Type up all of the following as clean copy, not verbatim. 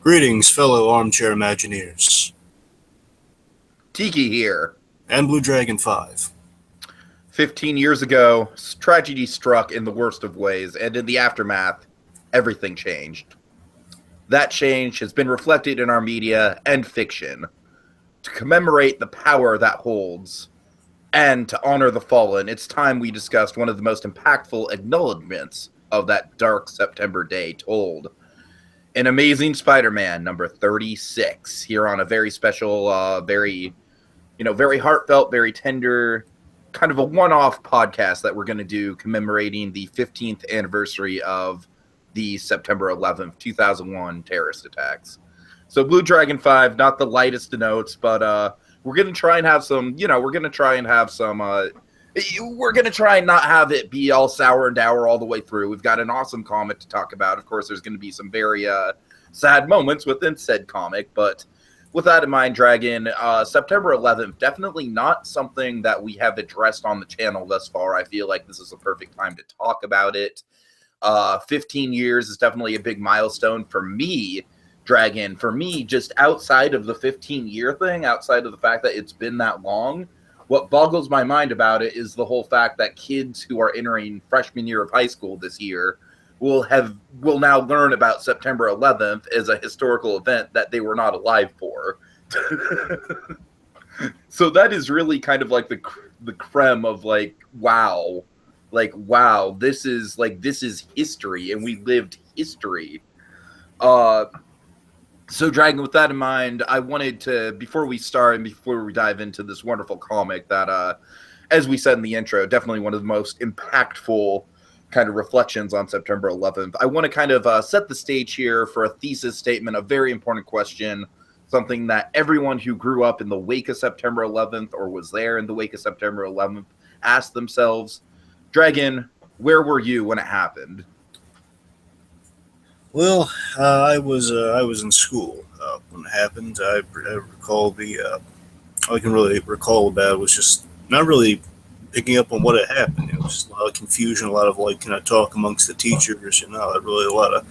Greetings, fellow armchair Imagineers. Tiki here. And BlueDragonFive. 15 years ago, tragedy struck in the worst of ways, and in the aftermath, everything changed. That change has been reflected in our media and fiction. To commemorate the power that holds, and to honor the fallen, it's time we discussed one of the most impactful acknowledgments of that dark September day told. An Amazing Spider-Man number 36, here on a very special, very heartfelt, very tender, kind of a one-off podcast that we're going to do commemorating the 15th anniversary of the September 11th, 2001 terrorist attacks. So BlueDragonFive, not the lightest of notes, but we're going to try and have some, we're going to try and not have it be all sour and dour all the way through. We've got an awesome comic to talk about. Of course, there's going to be some very sad moments within said comic, but with that in mind, Dragon, September 11th, definitely not something that we have addressed on the channel thus far. I feel like this is a perfect time to talk about it. 15 years is definitely a big milestone for me, Dragon. For me, just outside of the 15-year thing, outside of the fact that it's been that long, what boggles my mind about it is the whole fact that kids who are entering freshman year of high school this year will now learn about September 11th as a historical event that they were not alive for. So that is really kind of like the creme of wow, this is history, and we lived history. So Dragon, with that in mind, I wanted to, before we start and before we dive into this wonderful comic that, as we said in the intro, definitely one of the most impactful kind of reflections on September 11th. I want to kind of set the stage here for a thesis statement, a very important question, something that everyone who grew up in the wake of September 11th or was there in the wake of September 11th asked themselves. Dragon, where were you when it happened? Well, I was in school when it happened. I recall all I can really recall about it was just not really picking up on what had happened. It was just a lot of confusion, a lot of talk amongst the teachers. Really a lot of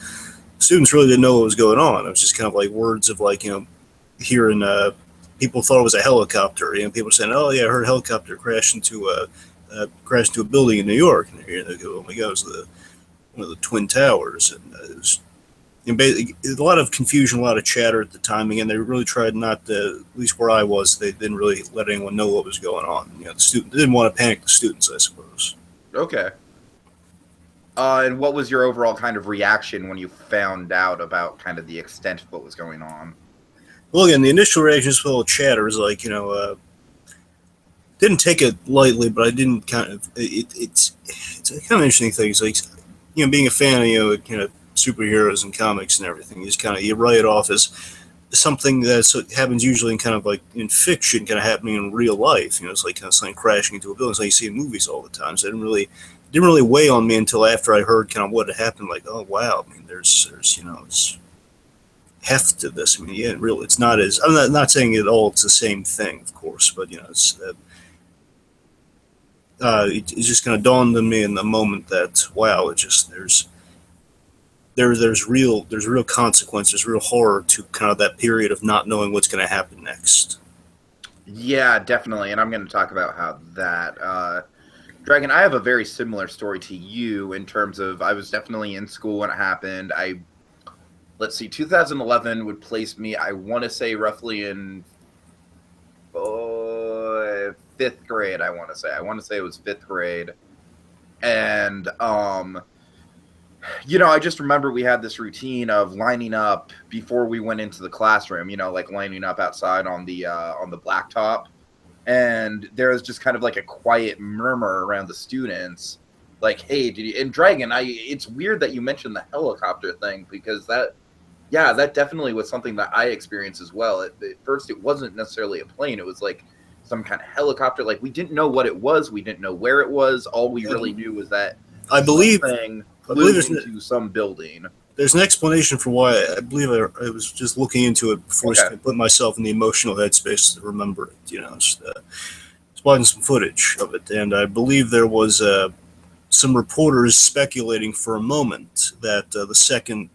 students really didn't know what was going on. It was just kind of like words of hearing people thought it was a helicopter. People saying, "Oh yeah, I heard a helicopter crash into a building in New York." And they go, "Oh my God, it was one of the Twin Towers." And it was a lot of confusion, a lot of chatter at the time. Again, they really tried not to, at least where I was, they didn't really let anyone know what was going on. The student, they didn't want to panic the students, I suppose. Okay. And what was your overall kind of reaction when you found out about kind of the extent of what was going on? Well, again, the initial reaction was a little chatter. Is didn't take it lightly, but I didn't kind of. It's a kind of interesting thing. It's like, being a fan of superheroes and comics and everything, you write it off as something that happens usually in kind of like in fiction, kind of happening in real life. It's like kind of something crashing into a building. It's like you see in movies all the time. So it didn't really weigh on me until after I heard kind of what had happened. Like, oh wow, I mean, there's it's heft to this. I mean, yeah, really, it's not as, I'm not saying at all it's the same thing, of course, but it's it just kind of dawned on me in the moment that wow, it just there's real consequence, there's real horror to kind of that period of not knowing what's going to happen next. Yeah, definitely, and I'm going to talk about how that Dragon, I have a very similar story to you in terms of I was definitely in school when it happened. Let's see, 2011 would place me, I want to say, roughly in fifth grade, I want to say. I want to say it was fifth grade. And, I just remember we had this routine of lining up before we went into the classroom, lining up outside on the blacktop. And there was just kind of like a quiet murmur around the students. Like, hey, did you... And Dragon, it's weird that you mentioned the helicopter thing, because that definitely was something that I experienced as well. At first, it wasn't necessarily a plane. It was like some kind of helicopter. Like, we didn't know what it was. We didn't know where it was. All we really knew was that I believe flew into some building. There's an explanation for why. I believe I was just looking into it before I put myself in the emotional headspace to remember it. Just watching some footage of it, and I believe there was some reporters speculating for a moment that the second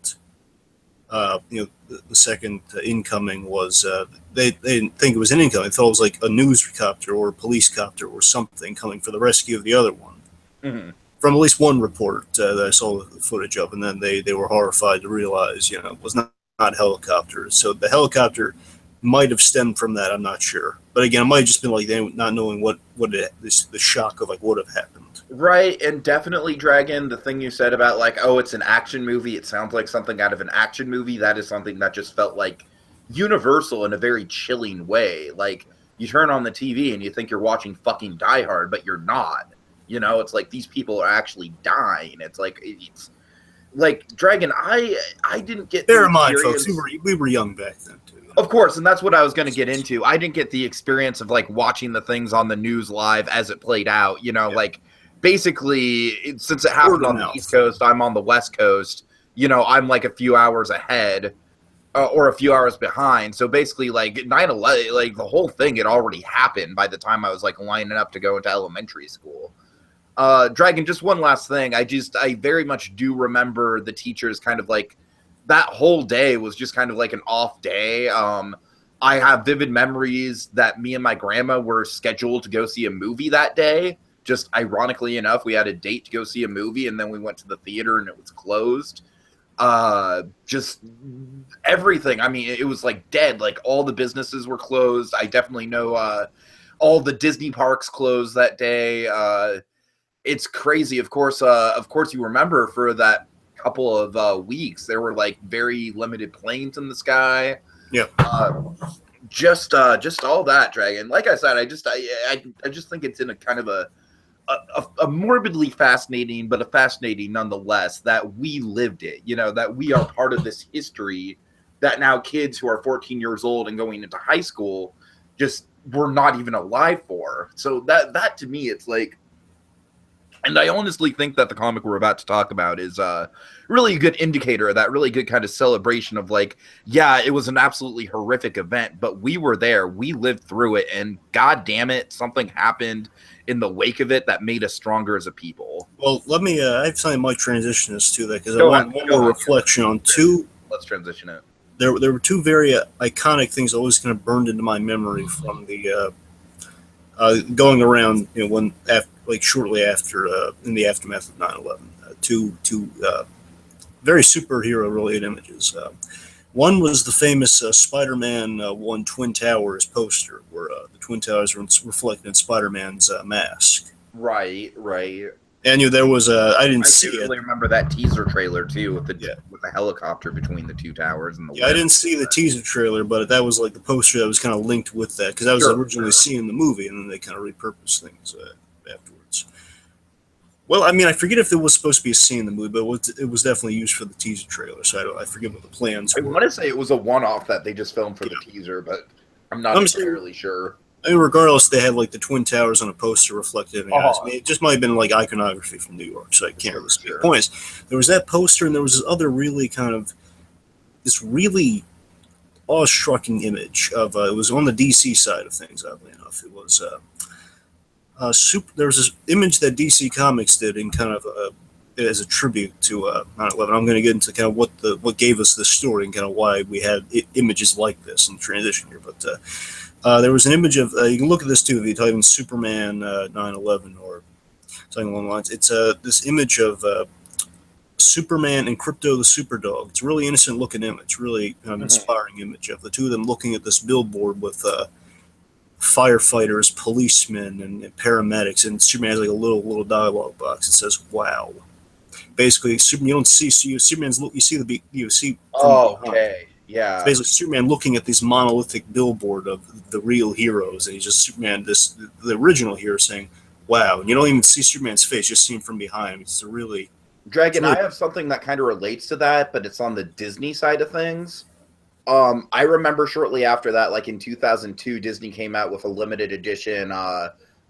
The second incoming was they didn't think it was an incoming. They thought it was like a news copter or a police copter or something coming for the rescue of the other one. Mm-hmm. From at least one report that I saw the footage of, and then they were horrified to realize, it was not helicopters. So the helicopter might have stemmed from that. I'm not sure, but again, it might have just been like they not knowing the shock of like what have happened. Right, and definitely, Dragon, the thing you said about, like, oh, it's an action movie, it sounds like something out of an action movie, that is something that just felt, like, universal in a very chilling way. Like, you turn on the TV and you think you're watching fucking Die Hard, but you're not. It's like these people are actually dying. It's like Dragon, I didn't get Bear in mind, folks, we were young back then, too. Of course, and that's what I was going to get into. I didn't get the experience of, like, watching the things on the news live as it played out, like, basically, since it happened on the East Coast, I'm on the West Coast. I'm like a few hours ahead or a few hours behind. So basically, like 9/11, like the whole thing had already happened by the time I was like lining up to go into elementary school. Dragon, just one last thing. I very much do remember the teachers kind of like that whole day was just kind of like an off day. I have vivid memories that me and my grandma were scheduled to go see a movie that day. Just ironically enough, we had a date to go see a movie, and then we went to the theater, and it was closed. Just everything. I mean, it was like dead. Like all the businesses were closed. I definitely know all the Disney parks closed that day. It's crazy. Of course, you remember for that couple of weeks, there were like very limited planes in the sky. Yeah. Just all that, Dragon. Like I said, I just think it's in a kind of a morbidly fascinating, but a fascinating nonetheless, that we lived it, that we are part of this history that now kids who are 14 years old and going into high school just were not even alive for. So that to me, it's like, and I honestly think that the comic we're about to talk about is really a good indicator of that, really good kind of celebration of like, yeah, it was an absolutely horrific event, but we were there, we lived through it, and god damn it, something happened in the wake of it that made us stronger as a people. Well, let me, I have something I might transition us to that, because I want one more reflection on two. Let's transition it. There were two very iconic things that always kind of burned into my memory from the going around, shortly after, in the aftermath of 9/11. Two very superhero related images. One was the famous Spider-Man 1 Twin Towers poster, where the Twin Towers were reflected in Spider-Man's mask. Right. And there was I didn't see it. I remember that teaser trailer too, with the helicopter between the two towers and the. Yeah, I didn't see the teaser trailer, but that was like the poster that was kind of linked with that, because I was originally seeing the movie, and then they kind of repurposed things afterwards. Well, I mean, I forget if it was supposed to be a scene in the movie, but it was definitely used for the teaser trailer, so I forget what the plans were. I want to say it was a one-off that they just filmed for the teaser, but I'm not entirely sure. I mean, regardless, they had like the Twin Towers on a poster reflected in the eyes. I mean, it just might have been like iconography from New York, so I can't really speak. The point is, there was that poster, and there was this other really awe-striking image of it was on the DC side of things. Oddly enough, it was there was this image that DC Comics did in kind of as a tribute to 9/11. I'm going to get into kind of what gave us this story and kind of why we had images like this in the transition here, but. There was an image of, you can look at this too if you type in Superman 9/11 or something along the lines. It's this image of Superman and Crypto the Superdog. It's a really innocent looking image, really inspiring image of the two of them looking at this billboard with firefighters, policemen, and paramedics, and Superman has like a little dialogue box that says "Wow." Basically, you don't see Superman's look. You see. Oh, okay. Yeah. It's basically Superman looking at this monolithic billboard of the real heroes, and he's just Superman, the original hero, saying, "Wow!" And you don't even see Superman's face; you just see him from behind. It's a really Dragon. I have something that kind of relates to that, but it's on the Disney side of things. I remember shortly after that, like in 2002, Disney came out with a limited edition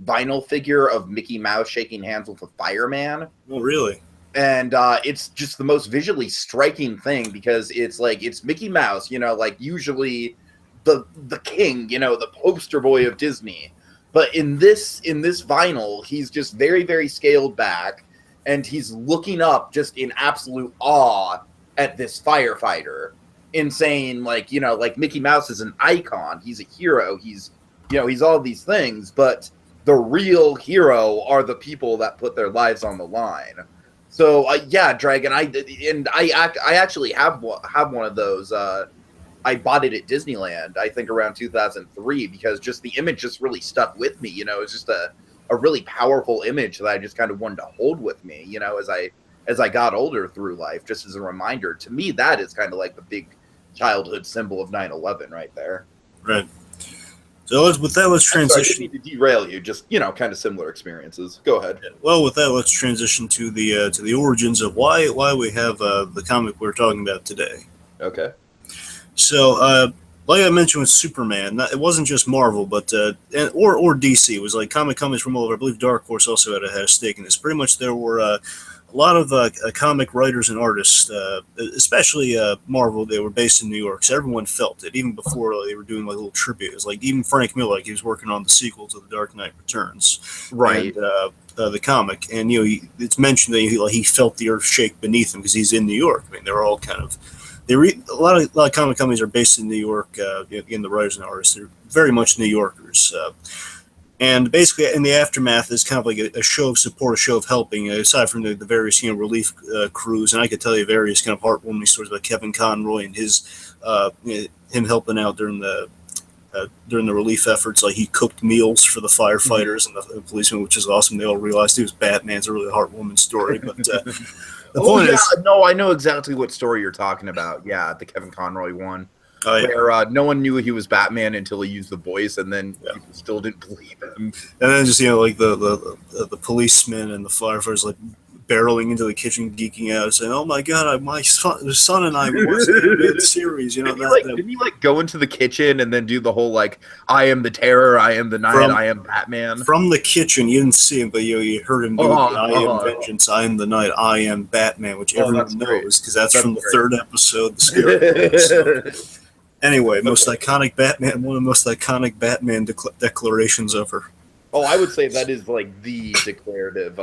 vinyl figure of Mickey Mouse shaking hands with a fireman. Oh, really? And it's just the most visually striking thing, because it's Mickey Mouse, like usually the king, the poster boy of Disney. But in this vinyl, he's just very, very scaled back, and he's looking up just in absolute awe at this firefighter. insane, like, you know, like Mickey Mouse is an icon, he's a hero, he's, you know, he's all these things, but the real hero are the people that put their lives on the line. So yeah, Dragon, I actually have one of those. I bought it at Disneyland, I think around 2003, because just the image just really stuck with me. You know, it's just a really powerful image that I just kind of wanted to hold with me, you know, as I got older through life, just as a reminder. To me, that is kind of like the big childhood symbol of 9/11 right there. Right. So with that, let's transition. Sorry, I didn't mean to derail you. Just, you know, kind of similar experiences. Go ahead. Well, with that, let's transition to the origins of why we have the comic we're talking about today. Okay. So, like I mentioned with Superman, it wasn't just Marvel, but or DC. It was like comic companies from all over. I believe Dark Horse also had a stake in this. Pretty much, there were a lot of comic writers and artists, especially Marvel. They were based in New York, so everyone felt it. Even before they were doing like little tributes, like even Frank Miller, like he was working on the sequel to The Dark Knight Returns, right? And, the comic, and you know, it's mentioned that he felt the earth shake beneath him because he's in New York. I mean, they're all kind of. A lot of comic companies are based in New York. In the writers and artists, they're very much New Yorkers. And basically, in the aftermath, is kind of like a show of support, a show of helping. Aside from the various relief crews, and I could tell you various kind of heartwarming stories about Kevin Conroy and his him helping out during the relief efforts. Like he cooked meals for the firefighters and the policemen, which is awesome. They all realized he was Batman. It's a really heartwarming story, but. The point is, no, I know exactly what story you're talking about. Yeah, the Kevin Conroy one, where no one knew he was Batman until he used the voice, and then people still didn't believe him. And then just like the policemen and the firefighters like barreling into the kitchen, geeking out, saying, "Oh my God, my son and I watched the series." You know, didn't he like go into the kitchen and then do the whole like, "I am the terror, I am the night, I am Batman"? From the kitchen, you didn't see him, but you heard him do "I am vengeance, I am the night, I am Batman," which everyone knows because that's from the third episode, the Scary episode. Anyway, most iconic Batman, one of the most iconic Batman declarations ever. Oh, I would say that is like the declarative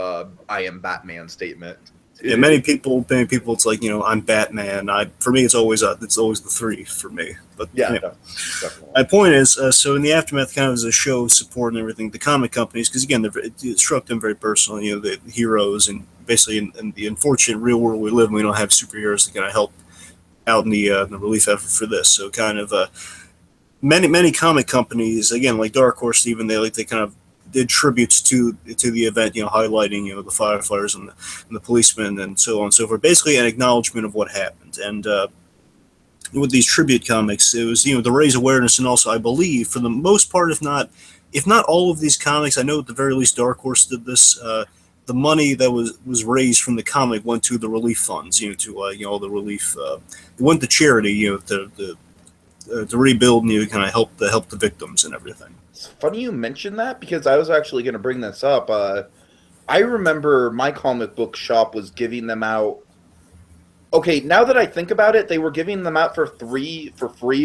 "I am Batman" statement. Yeah, many people, it's like, I'm Batman. For me, it's always the three for me. But yeah, anyway. Definitely. My point is, so in the aftermath, kind of as a show of support and everything, the comic companies, because again, it struck them very personally. The heroes, and basically in the unfortunate real world we live in, we don't have superheroes that kind of help out in the relief effort for this. So kind of many comic companies, again, like Dark Horse, even they kind of did tributes to the event, highlighting the firefighters and the policemen and so on and so forth. Basically, an acknowledgement of what happened. And with these tribute comics, it was to raise awareness, and also I believe for the most part, if not all of these comics, I know at the very least Dark Horse did this. The money that was raised from the comic went to the relief funds, to all the relief. It went to charity, to rebuild and kind of help the victims and everything. It's funny you mentioned that because I was actually going to bring this up. I remember my comic book shop was giving them out. Okay, now that I think about it, they were giving them out for free,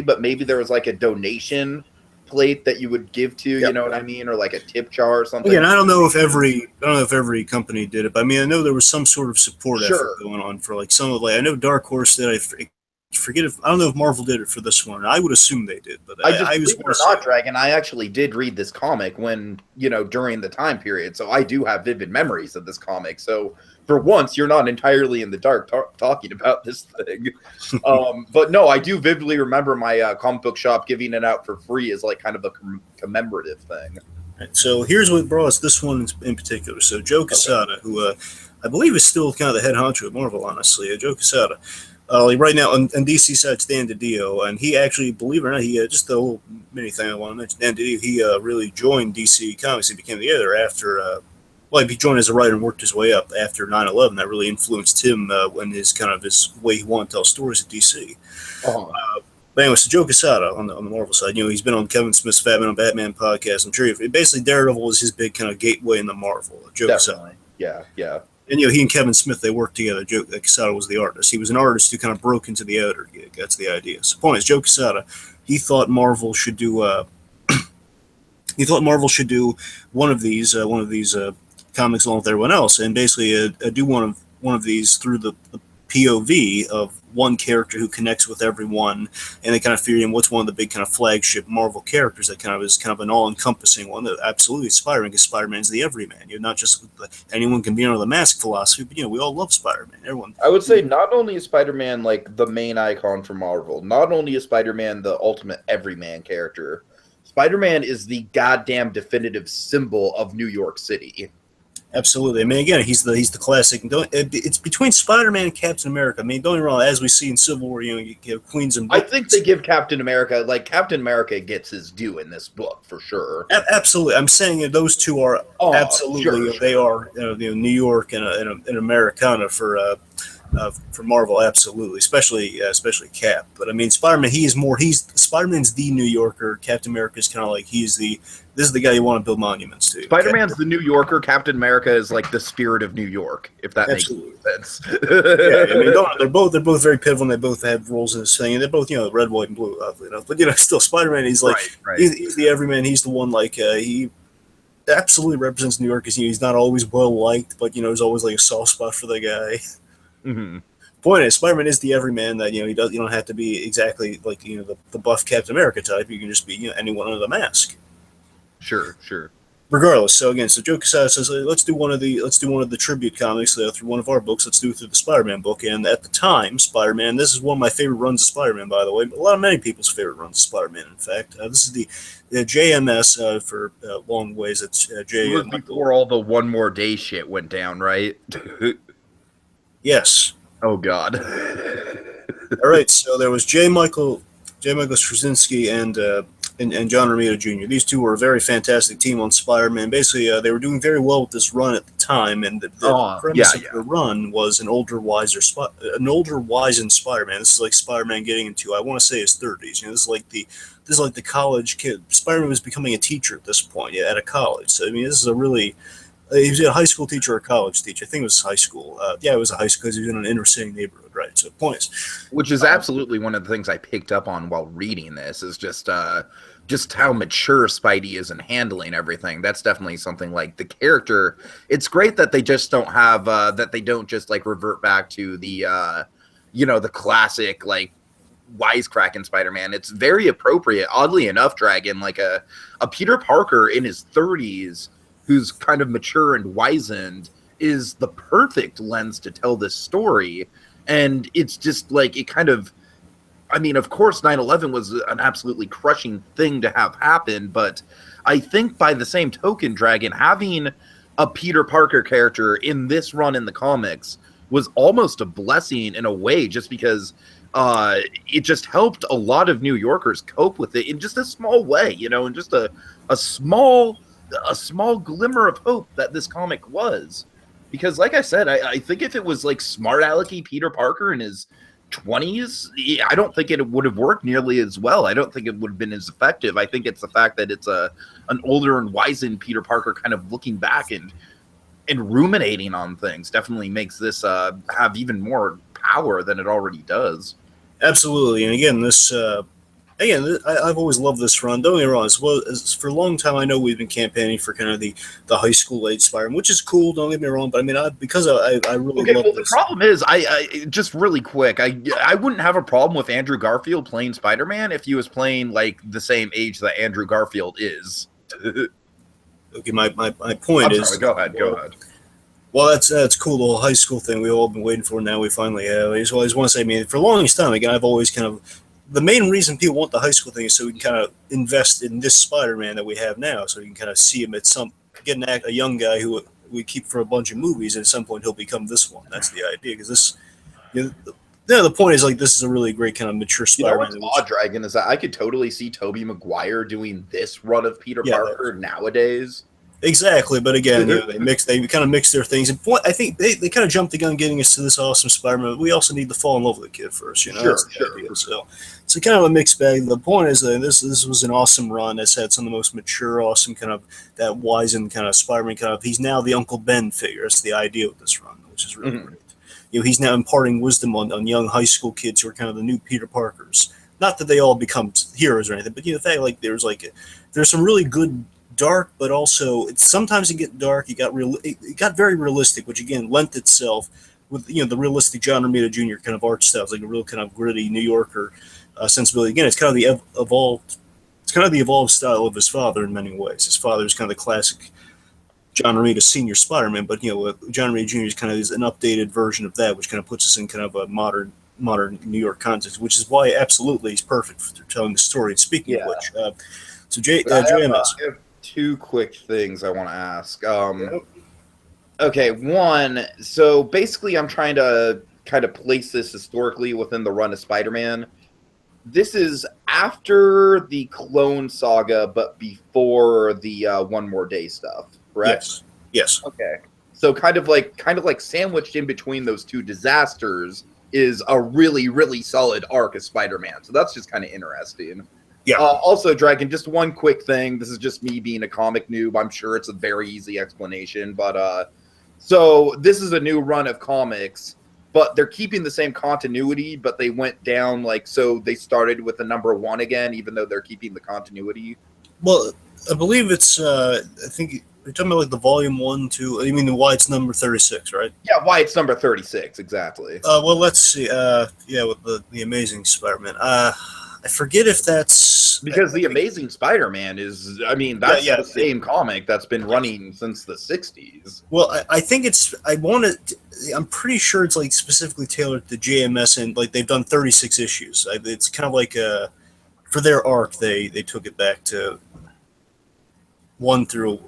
but maybe there was like a donation plate that you would give to, you know what I mean, or like a tip jar or something. Again, I don't know if every company did it, but I mean, I know there was some sort of support effort going on for like some of I know Dark Horse did. I don't know if Marvel did it for this one. I would assume they did, but I was not Dragon. I actually did read this comic when during the time period, so I do have vivid memories of this comic. So for once, you're not entirely in the dark talking about this thing. But no, I do vividly remember my comic book shop giving it out for free as like kind of a commemorative thing. Right, so here's what brought us this one in particular. So Joe Quesada, who I believe is still kind of the head honcho at Marvel, honestly. Joe Quesada. Like right now on DC side, Dan DiDio, and he actually, believe it or not, he just a little mini thing I want to mention. Dan DiDio, he really joined DC Comics. He became the editor after, he joined as a writer and worked his way up after 9/11. That really influenced him when his way he wanted to tell stories at DC. But anyway, so Joe Quesada on the Marvel side, he's been on Kevin Smith's Batman on Batman podcast. I'm sure basically Daredevil was his big kind of gateway into Marvel. Joe Quesada. Yeah. And he and Kevin Smith, they worked together. Joe Quesada was the artist. He was an artist who kind of broke into the editor gig. That's the idea. So, the point is, Joe Quesada, he thought Marvel should do. One of these comics along with everyone else, and basically do one of these through the POV of one character who connects with everyone, and they kind of figure what's one of the big kind of flagship Marvel characters that kind of is kind of an all-encompassing one. Absolutely, Spider-Man, because Spider-Man's the everyman. Not just anyone can be under the mask philosophy, but we all love Spider-Man. Everyone. I would say not only is Spider-Man like the main icon for Marvel, not only is Spider-Man the ultimate everyman character, Spider-Man is the goddamn definitive symbol of New York City. Absolutely. I mean, again, he's the classic. It's between Spider-Man and Captain America. I mean, don't get me wrong. As we see in Civil War, you have Queens and I think they give Captain America gets his due in this book for sure. Absolutely. I'm saying those two are absolutely sure. They are New York and Americana for Marvel, absolutely, especially Cap. But I mean, Spider-Man, Spider-Man's the New Yorker. Captain America is kind of like this is the guy you want to build monuments to. Spider-Man's the New Yorker. Captain America is like the spirit of New York, if that absolutely makes sense. Yeah, I mean, they're both very pivotal. And they both have roles in this thing, and they're both red, white, and blue. But still, Spider-Man, he's like right. He's the everyman. He's the one he absolutely represents New York. Because he's not always well liked, but there's always like a soft spot for the guy. Mm-hmm. Point is, Spider-Man is the everyman that you don't have to be exactly like the buff Captain America type. You can just be anyone under the mask. Sure. Regardless, so Joe Quesada says let's do one of the tribute comics through one of our books. Let's do it through the Spider-Man book. And at the time, Spider-Man. This is one of my favorite runs of Spider-Man, by the way. But many people's favorite runs of Spider-Man. In fact, this is the JMS for long ways. It's J. It was before all the One More Day shit went down, right? Yes. Oh God. All right. So there was J. Michael Straczynski and John Romita Jr. These two were a very fantastic team on Spider-Man. Basically, they were doing very well with this run at the time, and the premise of the run was an older, wizened Spider-Man. This is like Spider-Man getting into, I want to say, his 30s. This is like the college kid. Spider-Man was becoming a teacher at this point, at a college. So I mean, this is a really he was a high school teacher or a college teacher. I think it was high school. It was a high school because he was in an inner city neighborhood, right? So the point is, which is absolutely one of the things I picked up on while reading this is just how mature Spidey is in handling everything. That's definitely something like the character. It's great that they just don't have that they don't just like revert back to the the classic like wisecracking Spider-Man. It's very appropriate. Oddly enough, Dragon, like a Peter Parker in his 30s. Who's kind of mature and wizened is the perfect lens to tell this story. And it's just like, it kind of, I mean, of course, 9/11 was an absolutely crushing thing to have happen, but I think by the same token, Dragon, having a Peter Parker character in this run in the comics was almost a blessing in a way, just because it just helped a lot of New Yorkers cope with it in just a small way, in just a small glimmer of hope that this comic was. Because like I said, I think if it was like smart alecky Peter Parker in his 20s, I don't think it would have worked nearly as well. I don't think it would have been as effective. I think it's the fact that it's an older and wizened Peter Parker kind of looking back and ruminating on things definitely makes this have even more power than it already does. Absolutely. And again, I've always loved this run. Don't get me wrong. As for a long time, I know we've been campaigning for kind of the high school age Spider-Man, which is cool. Don't get me wrong, but I mean, I really love this. The problem is, I just really quick, I wouldn't have a problem with Andrew Garfield playing Spider-Man if he was playing like the same age that Andrew Garfield is. Okay, my point is. Sorry, go ahead. Well, that's cool. The whole high school thing we've all been waiting for. Now we finally have. I just always want to say, I mean, for the longest time, again, I've always kind of. The main reason people want the high school thing is so we can kind of invest in this Spider-Man that we have now, so we can kind of see him get a young guy who we keep for a bunch of movies, and at some point he'll become this one. That's the idea, because the point is like this is a really great kind of mature Spider-Man. What's odd, Dragon, is that I could totally see Tobey Maguire doing this run of Peter Parker nowadays. Exactly, but again, they kind of mix their things. And I think they kind of jumped the gun getting us to this awesome Spider-Man. We also need to fall in love with the kid first, Sure. So it's kind of a mixed bag. The point is that this was an awesome run that's had some of the most mature, awesome kind of that wizened kind of Spider-Man kind of. He's now the Uncle Ben figure. That's the idea with this run, which is really great. He's now imparting wisdom on young high school kids who are kind of the new Peter Parkers. Not that they all become heroes or anything, but the fact like there's some really good. Dark, but also sometimes it get dark. It got very realistic, which again lent itself with the realistic John Romita Jr. kind of art style. It's like a real kind of gritty New Yorker sensibility. Again, it's kind of the evolved. It's kind of the evolved style of his father in many ways. His father is kind of the classic John Romita Senior Spider-Man, but John Romita Jr. is kind of an updated version of that, which kind of puts us in kind of a modern New York context, which is why absolutely he's perfect for telling the story. And speaking of which, so JMS. I have two quick things I want to ask. Okay, one, so basically I'm trying to kind of place this historically within the run of Spider-Man. This is after the Clone Saga, but before the One More Day stuff, correct? Yes. Okay. So kind of like sandwiched in between those two disasters is a really, really solid arc of Spider-Man. So that's just kind of interesting. Yeah. Also, Dragon, just one quick thing. This is just me being a comic noob. I'm sure it's a very easy explanation, but so this is a new run of comics, but they're keeping the same continuity, but they went down so they started with the number 1 again, even though they're keeping the continuity. Well, I believe it's I think you're talking about the volume 1, 2. You mean why it's number 36, right? Yeah, why it's number 36 exactly. Well, let's see. With the Amazing Spider-Man. I forget if that's because the Amazing Spider-Man is. I mean, that's the same comic that's been running since the 60s. Well, I think it's. I'm pretty sure it's specifically tailored to JMS, and they've done 36 issues. It's kind of for their arc, they took it back to 1 through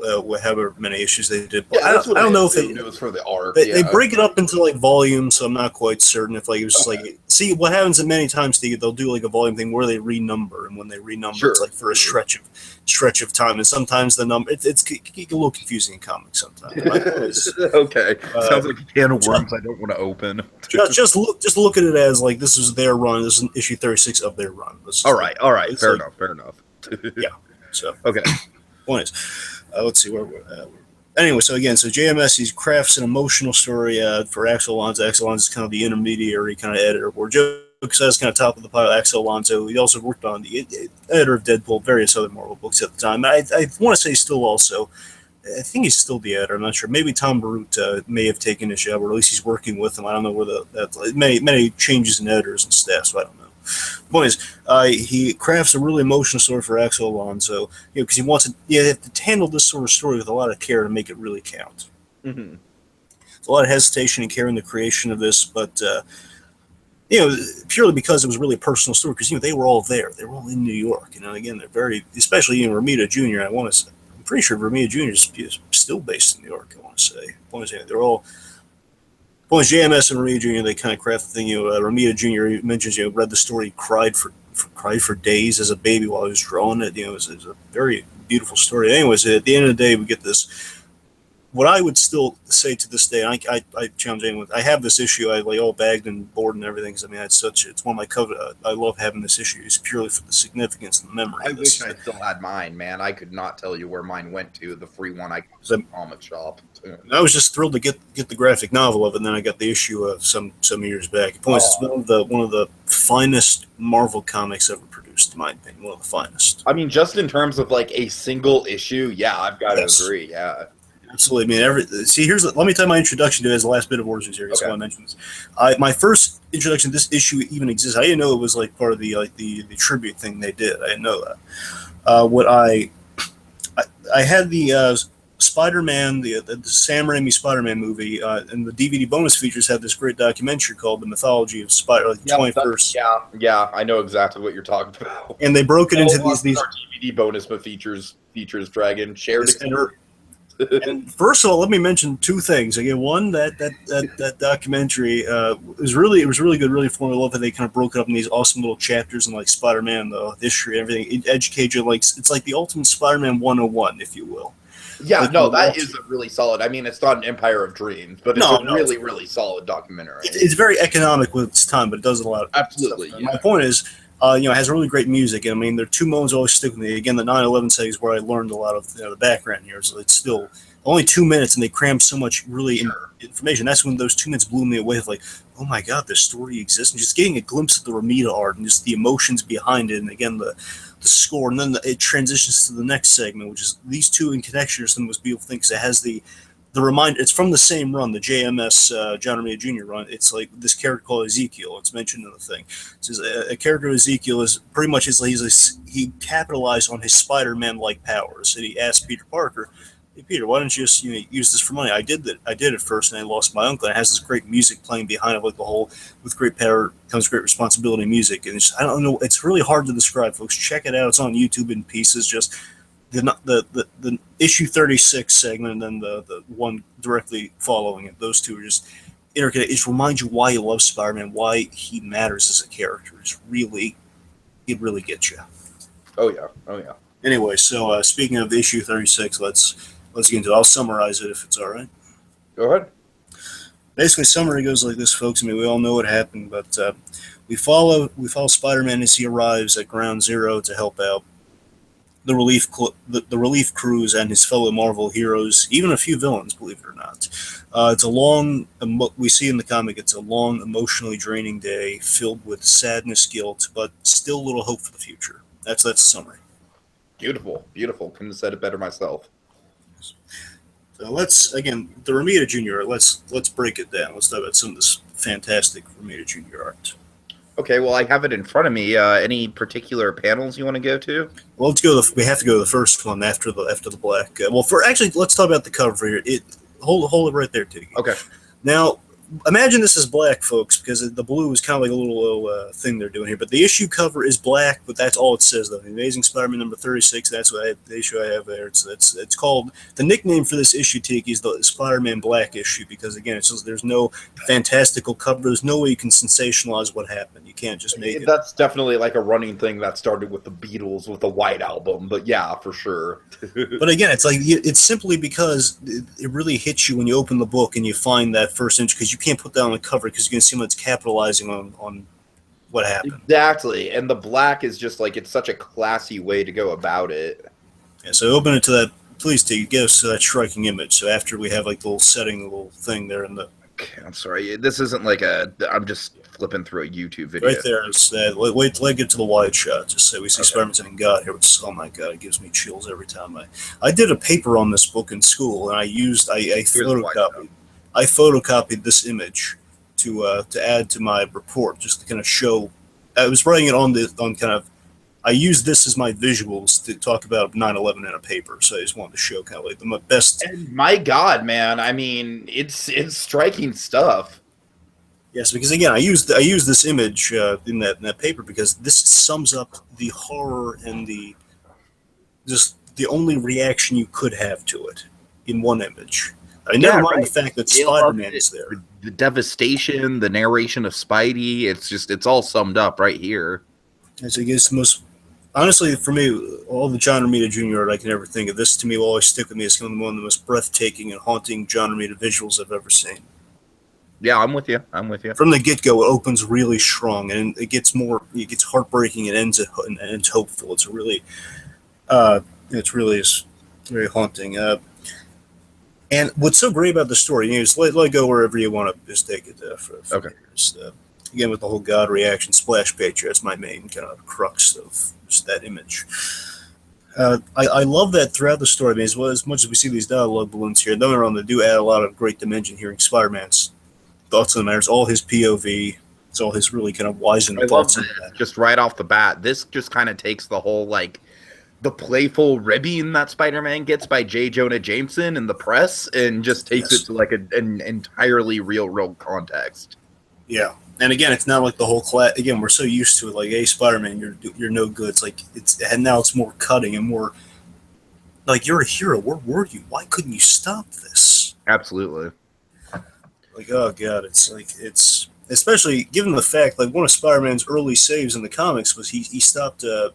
however many issues they did. But I don't know if it was for the arc. They break it up into volumes, so I'm not quite certain if it was just see what happens many times they'll do a volume thing where they renumber, and when they renumber it's for a stretch of time, and sometimes the number it's a little confusing in comics sometimes. Okay, sounds like a can of worms I don't want to open. just look at it as this is their run. This is issue 36 of their run. All right, fair enough. Yeah. So okay. Point is, let's see where we're at. Anyway, so JMS, he crafts an emotional story for Axel Alonso. Axel Alonso is kind of the intermediary kind of editor, where Joe says kind of top of the pile. Axel Alonso, he also worked on the editor of Deadpool, various other Marvel books at the time. I want to say still also, I think he's still the editor. I'm not sure. Maybe Tom Barut may have taken his job, or at least he's working with him. I don't know where many changes in editors and staff, so I don't know. Point is, he crafts a really emotional story for Axel Alonso, because he wants to. You have to handle this sort of story with a lot of care to make it really count. Mm-hmm. There's a lot of hesitation and care in the creation of this, but purely because it was really a personal story. Because they were all there, they were all in New York. Again, they're very, especially Romita Jr. I'm pretty sure Romita Jr. is still based in New York. I want to say. Point is, they're all. JMS and Romita Jr. they kind of craft the thing. Romita Jr. mentions read the story, cried for days as a baby while he was drawing it. It was a very beautiful story. Anyways, at the end of the day, we get this. What I would still say to this day, I challenge anyone. I have this issue. I all bagged and board and everything. Because it's one of my cover. I love having this issue. It's purely for the significance and the memory. I wish I still had mine, man. I could not tell you where mine went to. The free one I got from the comic shop. I was just thrilled to get the graphic novel of it, and then I got the issue of some years back. It's one of the finest Marvel comics ever produced, in my opinion. One of the finest. I mean, just in terms of a single issue, I've got to agree. Yeah. Absolutely. I mean, let me tell you my introduction to it as the last bit of Origin Series. Okay. So I mentioned this. My first introduction to this issue even exists. I didn't know it was part of the tribute thing they did. I didn't know that. I had the Spider-Man, the Sam Raimi Spider-Man movie, and the DVD bonus features have this great documentary called The Mythology of Spider, 21st. Yeah, I know exactly what you're talking about. And they broke it into these DVD bonus features Dragon shared it. And first of all, let me mention two things. Again, one, that documentary was really good, really informative. I love that they kind of broke it up in these awesome little chapters and Spider-Man, the history, everything. It educates you it's like the ultimate Spider-Man 101, if you will. Yeah, that is a really solid. I mean, it's not an Empire of Dreams, but it's a really, really solid documentary. It's very economic with its time, but it does a lot of absolutely. Stuff. Yeah. My point is, it has really great music. And I mean, there are two moments always stick with me. Again, the 9/11 series where I learned a lot of the background here. So it's still only 2 minutes, and they cram so much really information. That's when those 2 minutes blew me away. Oh my God, this story exists. And just getting a glimpse of the Romita art and just the emotions behind it. And again, the score, and then it transitions to the next segment, which is these two in connection are some of the most beautiful things. It has the it's from the same run, the JMS John Romita Jr. run. It's like this character called Ezekiel. It's mentioned in the thing. It says a character Ezekiel is pretty much he capitalized on his Spider-Man like powers, and he asked Peter Parker, "Hey Peter, why don't you just use this for money? I did that. I did it first, and I lost my uncle." And it has this great music playing behind it, like the whole "with great power comes great responsibility" music. And I don't know. It's really hard to describe, folks. Check it out. It's on YouTube in pieces. Just the issue 36 segment and then the one directly following it. Those two are just interconnected. It reminds you why you love Spider-Man, why he matters as a character. It really gets you. Oh yeah, oh yeah. Anyway, so speaking of issue 36, let's get into it. I'll summarize it if it's all right. Go ahead. Basically, summary goes like this, folks. I mean, we all know what happened, but we follow Spider-Man as he arrives at Ground Zero to help out the relief crews and his fellow Marvel heroes, even a few villains, believe it or not. It's a long, we see in the comic, it's a long, emotionally draining day filled with sadness, guilt, but still a little hope for the future. That's the summary. Beautiful, beautiful. Couldn't have said it better myself. So the Romita Jr. Let's break it down. Let's talk about some of this fantastic Romita Jr. art. Okay, well, I have it in front of me. Any particular panels you want to go to? Well, we have to go to the first one after the black. Let's talk about the cover here. Hold it right there, Tiki. Okay. Now, imagine this is black, folks, because the blue is kind of like a little thing they're doing here. But the issue cover is black, but that's all it says, though. The Amazing Spider-Man number 36. That's the issue I have there. It's called, the nickname for this issue, Tiki, is the Spider-Man Black issue, because again, it's just, there's no fantastical cover. There's no way you can sensationalize what happened. You can't just make it. That's definitely like a running thing that started with the Beatles with the White Album, but yeah, for sure. But again, it's simply because it really hits you when you open the book and you find that first inch, because you can't put that on the cover because you can see it's capitalizing on what happened. Exactly, and the black is just like, it's such a classy way to go about it. Yeah, so open it to that. Please, get us to that striking image. So after we have like the little setting, the little thing there in the. Okay, I'm sorry, this isn't like I'm just flipping through a YouTube video. Right there, it's wait till I get to the wide shot. Just say we see Spider-Man and God here. Oh my God, it gives me chills every time I did a paper on this book in school, and I photocopied this image to add to my report, just to kind of show. I was writing it I used this as my visuals to talk about 9/11 in a paper, so I just wanted to show kind of like the best. And my God, man, I mean, it's striking stuff. Yes, because again, I used this image in that paper because this sums up the horror and the only reaction you could have to it in one image. Never mind the fact that Spider-Man is there. The devastation, the narration of Spidey, it's all summed up right here. As I guess honestly, for me, all the John Romita Jr. art I can ever think of, this to me will always stick with me as one of the most breathtaking and haunting John Romita visuals I've ever seen. Yeah, I'm with you. From the get-go, it opens really strong, and it gets heartbreaking and ends hopeful. It's really is very haunting. And what's so great about the story, just let go wherever you want to just take it. Okay. Again, with the whole God reaction splash page, that's my main kind of crux of just that image. I love that throughout the story. I mean, as much as we see these dialogue balloons here, don't get me wrong, they do add a lot of great dimension hearing Spider-Man's thoughts on the matters, all his POV. It's all his really kind of wizened thoughts on that. Just right off the bat, this just kind of takes the whole, like, the playful ribbing that Spider-Man gets by J. Jonah Jameson in the press and just takes it to, like, an entirely real context. Yeah. And again, it's not like the whole class. Again, we're so used to it. Like, hey, Spider-Man, you're no good. It's like and now it's more cutting and more like, you're a hero. Where were you? Why couldn't you stop this? Absolutely. Like, oh God, it's especially given the fact, like, one of Spider-Man's early saves in the comics was he stopped a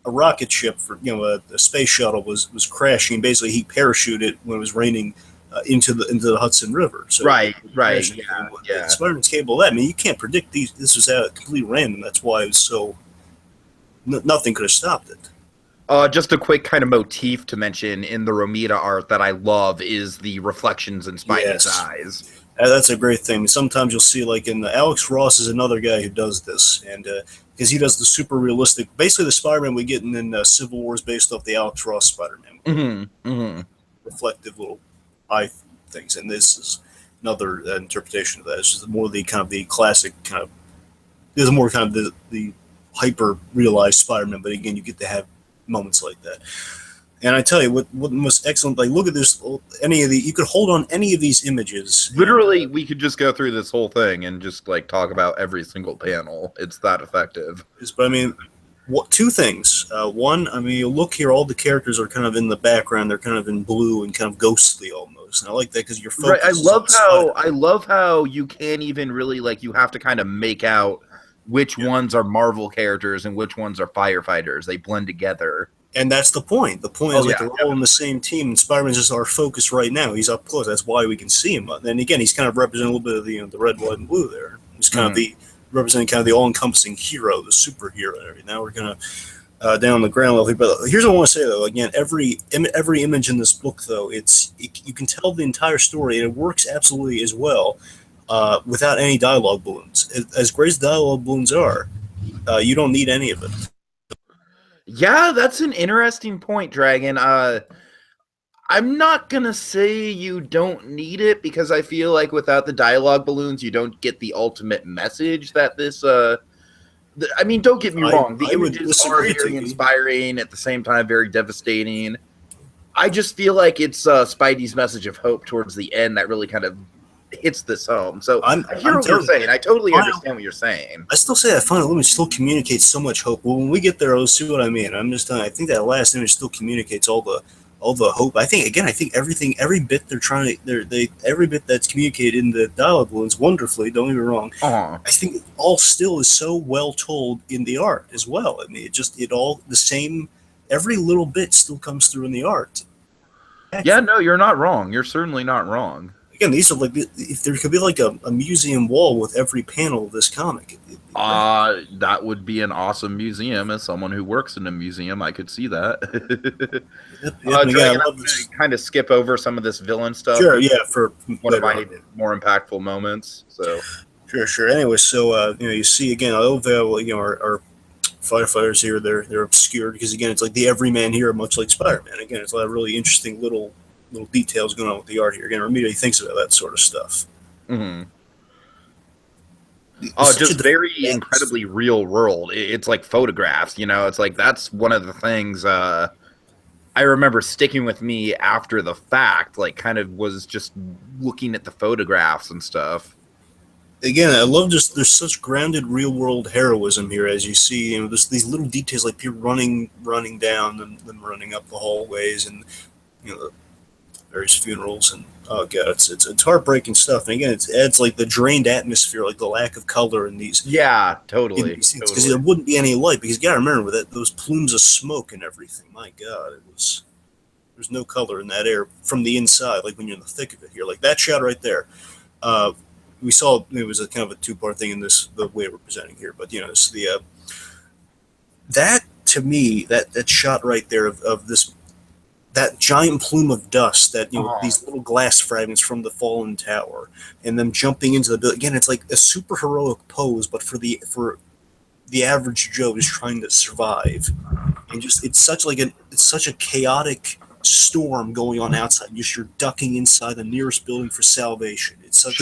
rocket ship for a space shuttle was crashing. Basically, he parachuted when it was raining. Into the Hudson River. So right. Yeah. Spider-Man's capable of that. I mean, you can't predict these. This was completely random. That's why it was so. Nothing could have stopped it. Just a quick kind of motif to mention in the Romita art that I love is the reflections in Spidey's eyes. That's a great thing. Sometimes you'll see, like, in Alex Ross is another guy who does this, and because he does the super realistic. Basically, the Spider-Man we get in Civil War is based off the Alex Ross Spider-Man. Mm-hmm. Mm-hmm. reflective little eye things, and this is another interpretation of that. It's just more the kind of the classic kind of. There's more kind of the hyper realized Spider-Man, but again, you get to have moments like that. And I tell you, what was excellent, like, look at this, any of the, you could hold on any of these images. Literally, we could just go through this whole thing and just, like, talk about every single panel. It's that effective. But, I mean, two things. One, I mean, you look here, all the characters are kind of in the background. They're kind of in blue and kind of ghostly almost. And I like that because your focus I love how you can't even really, like, you have to kind of make out which ones are Marvel characters and which ones are firefighters. They blend together. And that's the point. The point is they're all on the same team, and Spider-Man's just our focus right now. He's up close. That's why we can see him. And then again, he's kind of representing a little bit of the the red, white, and blue there. He's kind of representing kind of the all-encompassing hero, the superhero and everything. Now we're going to down on the ground level. But here's what I want to say, though. Again, every image in this book, though, you can tell the entire story, and it works absolutely as well without any dialogue balloons. As great as dialogue balloons are, you don't need any of it. Yeah, that's an interesting point, Dragon. I'm not going to say you don't need it, because I feel like without the dialogue balloons, you don't get the ultimate message that this... I mean, don't get me wrong. The images are very inspiring, at the same time very devastating. I just feel like it's Spidey's message of hope towards the end that really kind of hits this home. So I hear what you're saying. I totally understand what you're saying. I still say that final image still communicates so much hope. Well, when we get there, I'll see what I mean. I'm just telling you, I think that last image still communicates all the hope. I think everything, every bit they're trying to, every bit that's communicated in the dialogue balloons wonderfully. Don't get me wrong. I think it all still is so well told in the art as well. I mean, it all the same. Every little bit still comes through in the art. Yeah, no, you're not wrong. You're certainly not wrong. Again, these are like, if there could be like a museum wall with every panel of this comic. That would be an awesome museum. As someone who works in a museum, I could see that. I'm going to kind of skip over some of this villain stuff. Sure, yeah, for one of my more impactful moments. So sure. Anyway, so you see again, our firefighters here, they're obscured because again, it's like the everyman hero, much like Spider-Man. Again, it's a lot of really interesting little details going on with the art here. Again, immediately thinks about that sort of stuff. Mm-hmm. Oh, just very incredibly real world. It's like photographs, it's like that's one of the things I remember sticking with me after the fact, like kind of was just looking at the photographs and stuff. Again, I love just there's such grounded real world heroism here, as you see, these little details like people running down and then running up the hallways, and various funerals, and oh god, it's heartbreaking stuff. And again, it adds like the drained atmosphere, like the lack of color in these. Yeah, totally. Because there wouldn't be any light. Because you gotta remember that those plumes of smoke and everything. My god, there's no color in that air from the inside, like when you're in the thick of it here. Like that shot right there. We saw it was a kind of a two-part thing in this the way we're presenting here, but it's that to me that shot right there of this. That giant plume of dust, that these little glass fragments from the fallen tower, and them jumping into the building. Again, it's like a super heroic pose, but for the average Joe who's trying to survive, and just it's such a chaotic storm going on outside. Just you're ducking inside the nearest building for salvation. It's such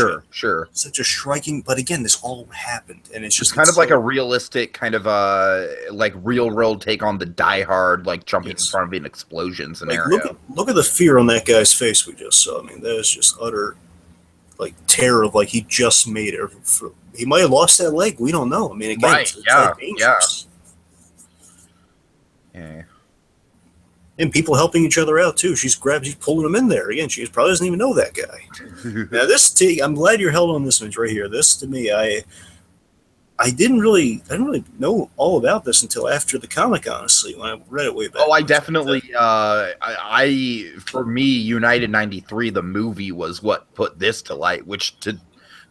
such a striking. But again, this all happened, and it's just kind of like a realistic kind of like real world take on the Die Hard, like jumping in front of an explosion scenario. Like, look at the fear on that guy's face we just saw. I mean, that is just utter like terror of like he just made it. He might have lost that leg. We don't know. I mean, again, right? Yeah. And people helping each other out too. She's pulling him in there again. She probably doesn't even know that guy. Now I'm glad you're held on this image right here. This to me, I didn't really know all about this until after the comic. Honestly, when I read it way back. Oh, I definitely. For me, United '93, the movie was what put this to light.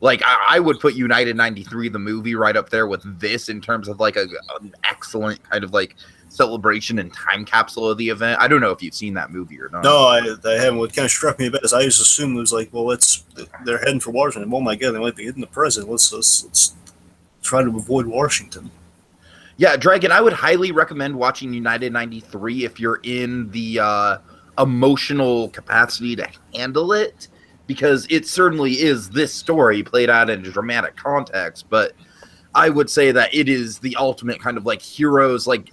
I would put United '93, the movie, right up there with this in terms of like an excellent kind of like celebration and time capsule of the event. I don't know if you've seen that movie or not. No, I haven't. What kind of struck me about is I just assumed it was like, well, they're heading for Washington. Oh my god, they might be hitting the president. Let's try to avoid Washington. Yeah, Dragon, I would highly recommend watching United '93 if you're in the emotional capacity to handle it, because it certainly is this story played out in a dramatic context, but I would say that it is the ultimate kind of like heroes, like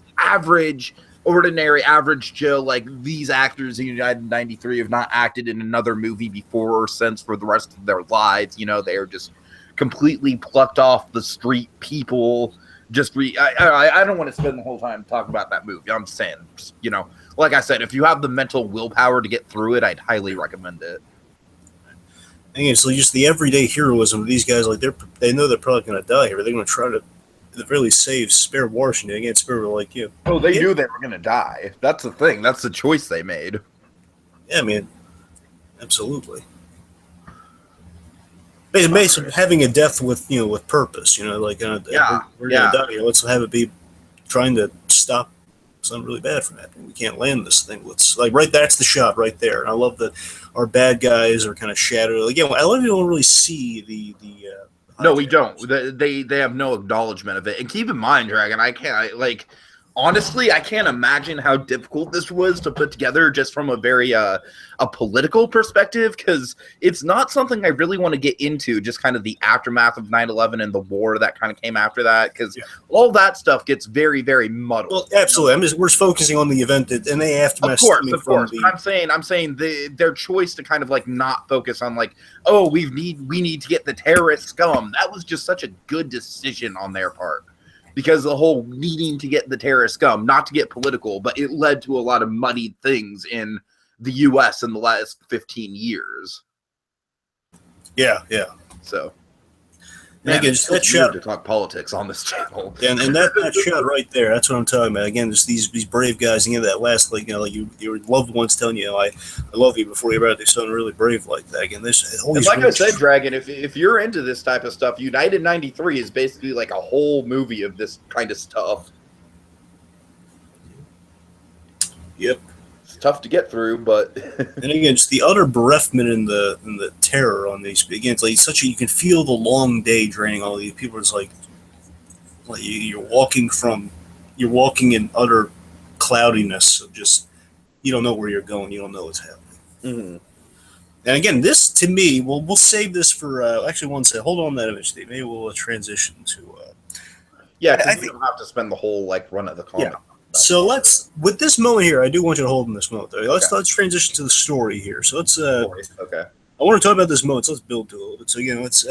ordinary average Joe, like these actors in United in 93 have not acted in another movie before or since for the rest of their lives. You know, they're just completely plucked off the street people. I don't want to spend the whole time talking about that movie. I'm saying, you know, like I said, if you have the mental willpower to get through it, I'd highly recommend it. And so just the everyday heroism of these guys, like they know they're probably going to die here. They're going to try to really save spare Washington against people like you. Oh, they knew they were going to die. That's the thing. That's the choice they made. Yeah, I mean, absolutely. Basically, having a death with purpose. Like we're going to die here. Let's have it be trying to stop something really bad from happening. We can't land this thing. Let's that's the shot right there. And I love that our bad guys are kind of shadowed. Again, I love you don't really see the no, we don't. They have no acknowledgement of it. And keep in mind, Dragon, honestly, I can't imagine how difficult this was to put together just from a very a political perspective, because it's not something I really want to get into, just kind of the aftermath of 9/11 and the war that kind of came after that, because all that stuff gets very, very muddled. Well, absolutely. We're focusing on the event and the aftermath. Of course. I'm saying their choice to kind of like not focus on like, oh, we need to get the terrorist scum. That was just such a good decision on their part. Because the whole needing to get the terrorist scum, not to get political, but it led to a lot of muddied things in the U.S. in the last 15 years. Yeah. So, man, again, just that shot to talk politics on this channel, and that shot right there. That's what I'm talking about. Again, just these brave guys, and that last, your loved ones telling you, I love you before you're about to do something really brave like that. Again, I said, Dragon, if you're into this type of stuff, United 93 is basically like a whole movie of this kind of stuff. Yep. It's tough to get through, but and again, just the utter bereft in the terror on these. Again, it's like you can feel the long day draining all these people. It's like you're walking in utter cloudiness of just, you don't know where you're going, you don't know what's happening. Mm-hmm. And again, this to me, we'll save this for actually one second. Hold on that image, Steve. Maybe we'll transition to. I think we don't have to spend the whole run of the comment. Yeah. So with this moment here, I do want you to hold in this moment. Though. Let's transition to the story here. So let's. Okay. I want to talk about this moment. So let's build to it a little bit. So again, let's.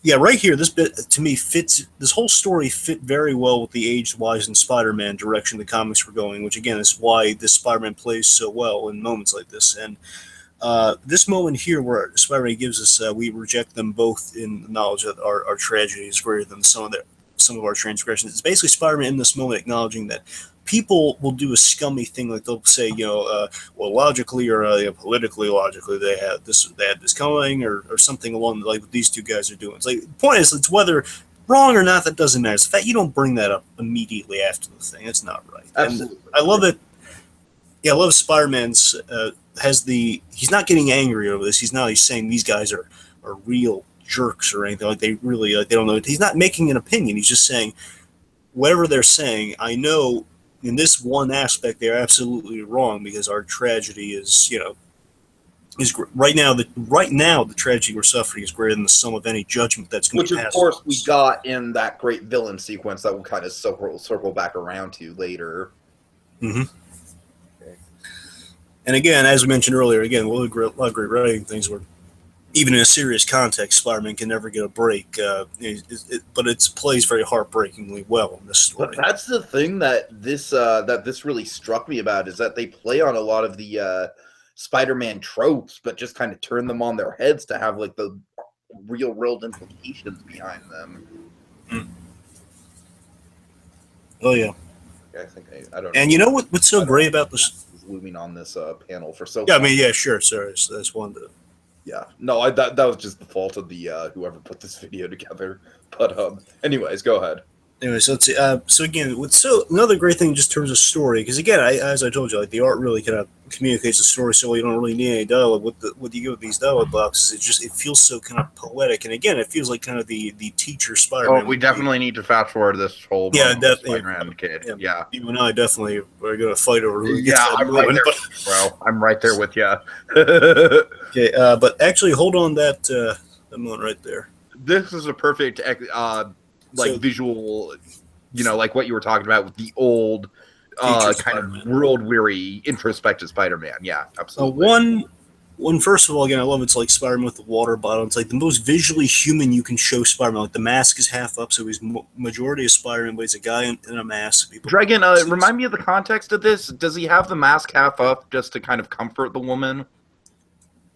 Right here, this bit to me fits. This whole story fit very well with the age-wise and Spider-Man direction the comics were going, which again is why this Spider-Man plays so well in moments like this. And this moment here, where Spider-Man gives us, we reject them both in the knowledge that our tragedy is greater than some of our transgressions. It's basically Spider-Man in this moment acknowledging that people will do a scummy thing, like they'll say, well, logically or politically logically, they had this coming, or something along like what these two guys are doing. It's like the point is, it's whether wrong or not, that doesn't matter. It's the fact you don't bring that up immediately after the thing. It's not right. Absolutely. And I love it. Yeah, I love Spider-Man's he's not getting angry over this. He's saying these guys are real jerks or anything, like they really they don't know. He's not making an opinion. He's just saying whatever they're saying. I know in this one aspect they're absolutely wrong, because our tragedy is right now the tragedy we're suffering is greater than the sum of any judgment that's going to be passed. Which of course we got in that great villain sequence that we'll kind of circle back around to later. Mm-hmm. Okay. And again, as we mentioned earlier, a lot of great writing things where even in a serious context, Spider-Man can never get a break, but it plays very heartbreakingly well in this story. But that's the thing that this really struck me about, is that they play on a lot of the Spider-Man tropes, but just kind of turn them on their heads to have like the real world implications behind them. Mm. Oh yeah. I don't know. And you know what's so great about this? Looming on this panel for so. Yeah, I mean, yeah, sure, sorry, so that's one to. Yeah, no, that was just the fault of the whoever put this video together. But anyways, go ahead. Anyway, so let's see. So again, another great thing just in terms of story, because again, as I told you, like the art really kind of communicates the story, so you don't really need any dialogue. What you get with these dialogue boxes, it feels so kind of poetic, and again, it feels like kind of the teacher Oh, Spider-Man. we definitely need to fast forward this whole Yeah, moment with definitely. Spider-Man kid. Yeah, Yeah. you and I definitely are going to fight over who gets Yeah, that I'm right moment. there, But, bro. I'm right there with you. okay, but actually, hold on that moment right there. This is a perfect, like So, visual, like what you were talking about with the old, teacher kind of Spider-Man. world-weary, introspective Spider-Man. Yeah, absolutely. One, first of all, again, I love it's like Spider-Man with the water bottle. It's like the most visually human you can show Spider-Man. Like the mask is half up, so he's majority of Spider-Man, but he's a guy in a mask. People Dragon, remind me of the context of this. Does he have the mask half up just to kind of comfort the woman?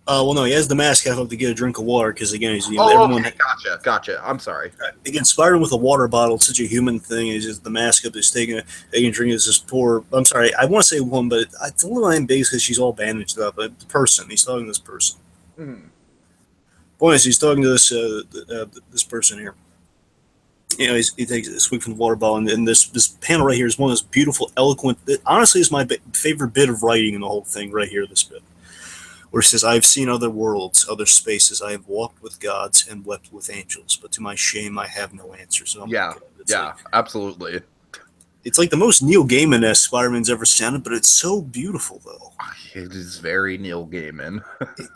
well, no, he has the mask half up to get a drink of water because again, he's Oh, everyone. okay, gotcha. I'm sorry. Again, Spider-Man with a water bottle, it's such a human thing. He's just the mask up, he's taking a drink. Is this poor? I'm sorry, I want to say woman, but it's a little ambiguous because she's all bandaged up. But the person, he's talking to this person. Mm. Point is, he's talking to this person here. He takes a swig from the water bottle, and this panel right here is one of those beautiful, eloquent. Honestly, is my favorite bit of writing in the whole thing. Right here, this bit where it says, "I have seen other worlds, other spaces. I have walked with gods and wept with angels, but to my shame, I have no answers." Oh Yeah, yeah, absolutely. It's like the most Neil Gaiman-esque Spider-Man's ever sounded, but it's so beautiful, though. It is very Neil Gaiman.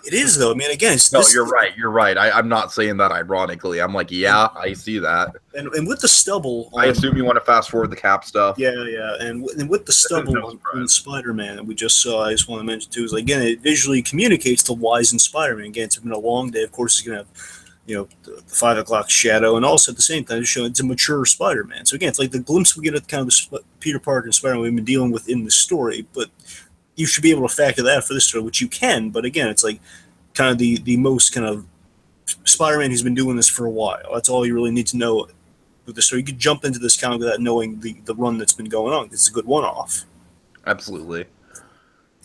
It is, though. I mean, again, You're right. You're right. I'm not saying that ironically. I'm like, yeah, I see that. And with the stubble, I assume you want to fast forward the Cap stuff. yeah, and with the stubble on Spider-Man that we just saw, I just want to mention too is like, again, it visually communicates the wise in Spider-Man. Again, it's been a long day. Of course, he's gonna have the 5 o'clock shadow, and also at the same time, it's showing it's a mature Spider-Man. So again, it's like the glimpse we get at kind of the Peter Parker and Spider-Man we've been dealing with in the story, but you should be able to factor that for this story, which you can. But again, it's like kind of the most kind of Spider-Man who's been doing this for a while. That's all you really need to know with the story. You could jump into this comic without knowing the run that's been going on. It's a good one-off. Absolutely.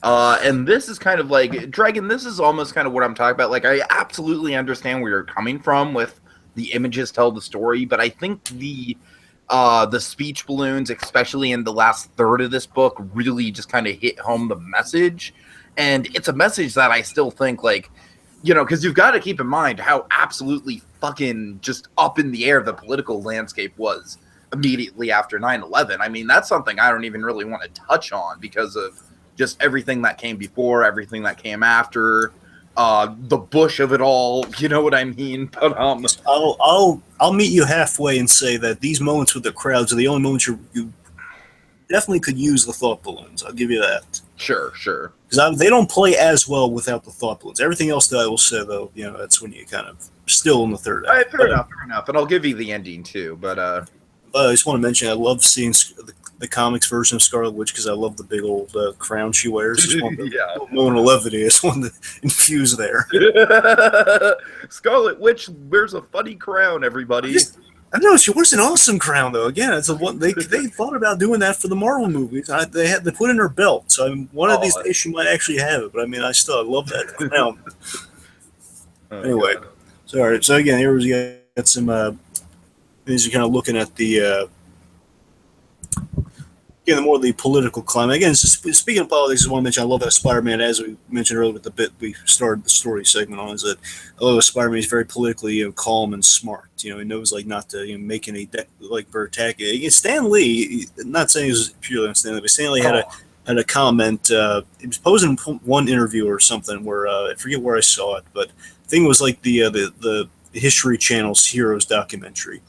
And this is kind of like, Dragon, this is almost kind of what I'm talking about. Like, I absolutely understand where you're coming from with the images tell the story, but I think the speech balloons, especially in the last third of this book, really just kind of hit home the message. And it's a message that I still think, like, because you've got to keep in mind how absolutely fucking just up in the air the political landscape was immediately after 9/11. I mean, that's something I don't even really want to touch on because of just everything that came before, everything that came after, the bush of it all. You know what I mean? But I'll meet you halfway and say that these moments with the crowds are the only moments you definitely could use the thought balloons. I'll give you that. Sure. Because they don't play as well without the thought balloons. Everything else that I will say, though, that's when you kind of still in the third act. Fair enough. And I'll give you the ending too. But I just want to mention I love seeing the comics version of Scarlet Witch because I love the big old crown she wears. Just want the moment of levity. I just want to infuse there. Scarlet Witch wears a funny crown, everybody. I know she wears an awesome crown though. Again, it's one they thought about doing that for the Marvel movies. They put in her belt, so one of these days she might actually have it. But I mean, I love that crown. Anyway, God. So again, here we got some. These are kind of looking at the more of the political climate. Again, speaking of politics, I want to mention I love that Spider-Man, as we mentioned earlier with the bit we started the story segment on, is that I love Spider-Man. He's very politically calm and smart. He knows like not to make any very tacky. Stan Lee, not saying he was purely on Stan Lee, but Stan Lee had a comment. He was posing one interview or something where I forget where I saw it, but the thing was like the History Channel's Heroes documentary,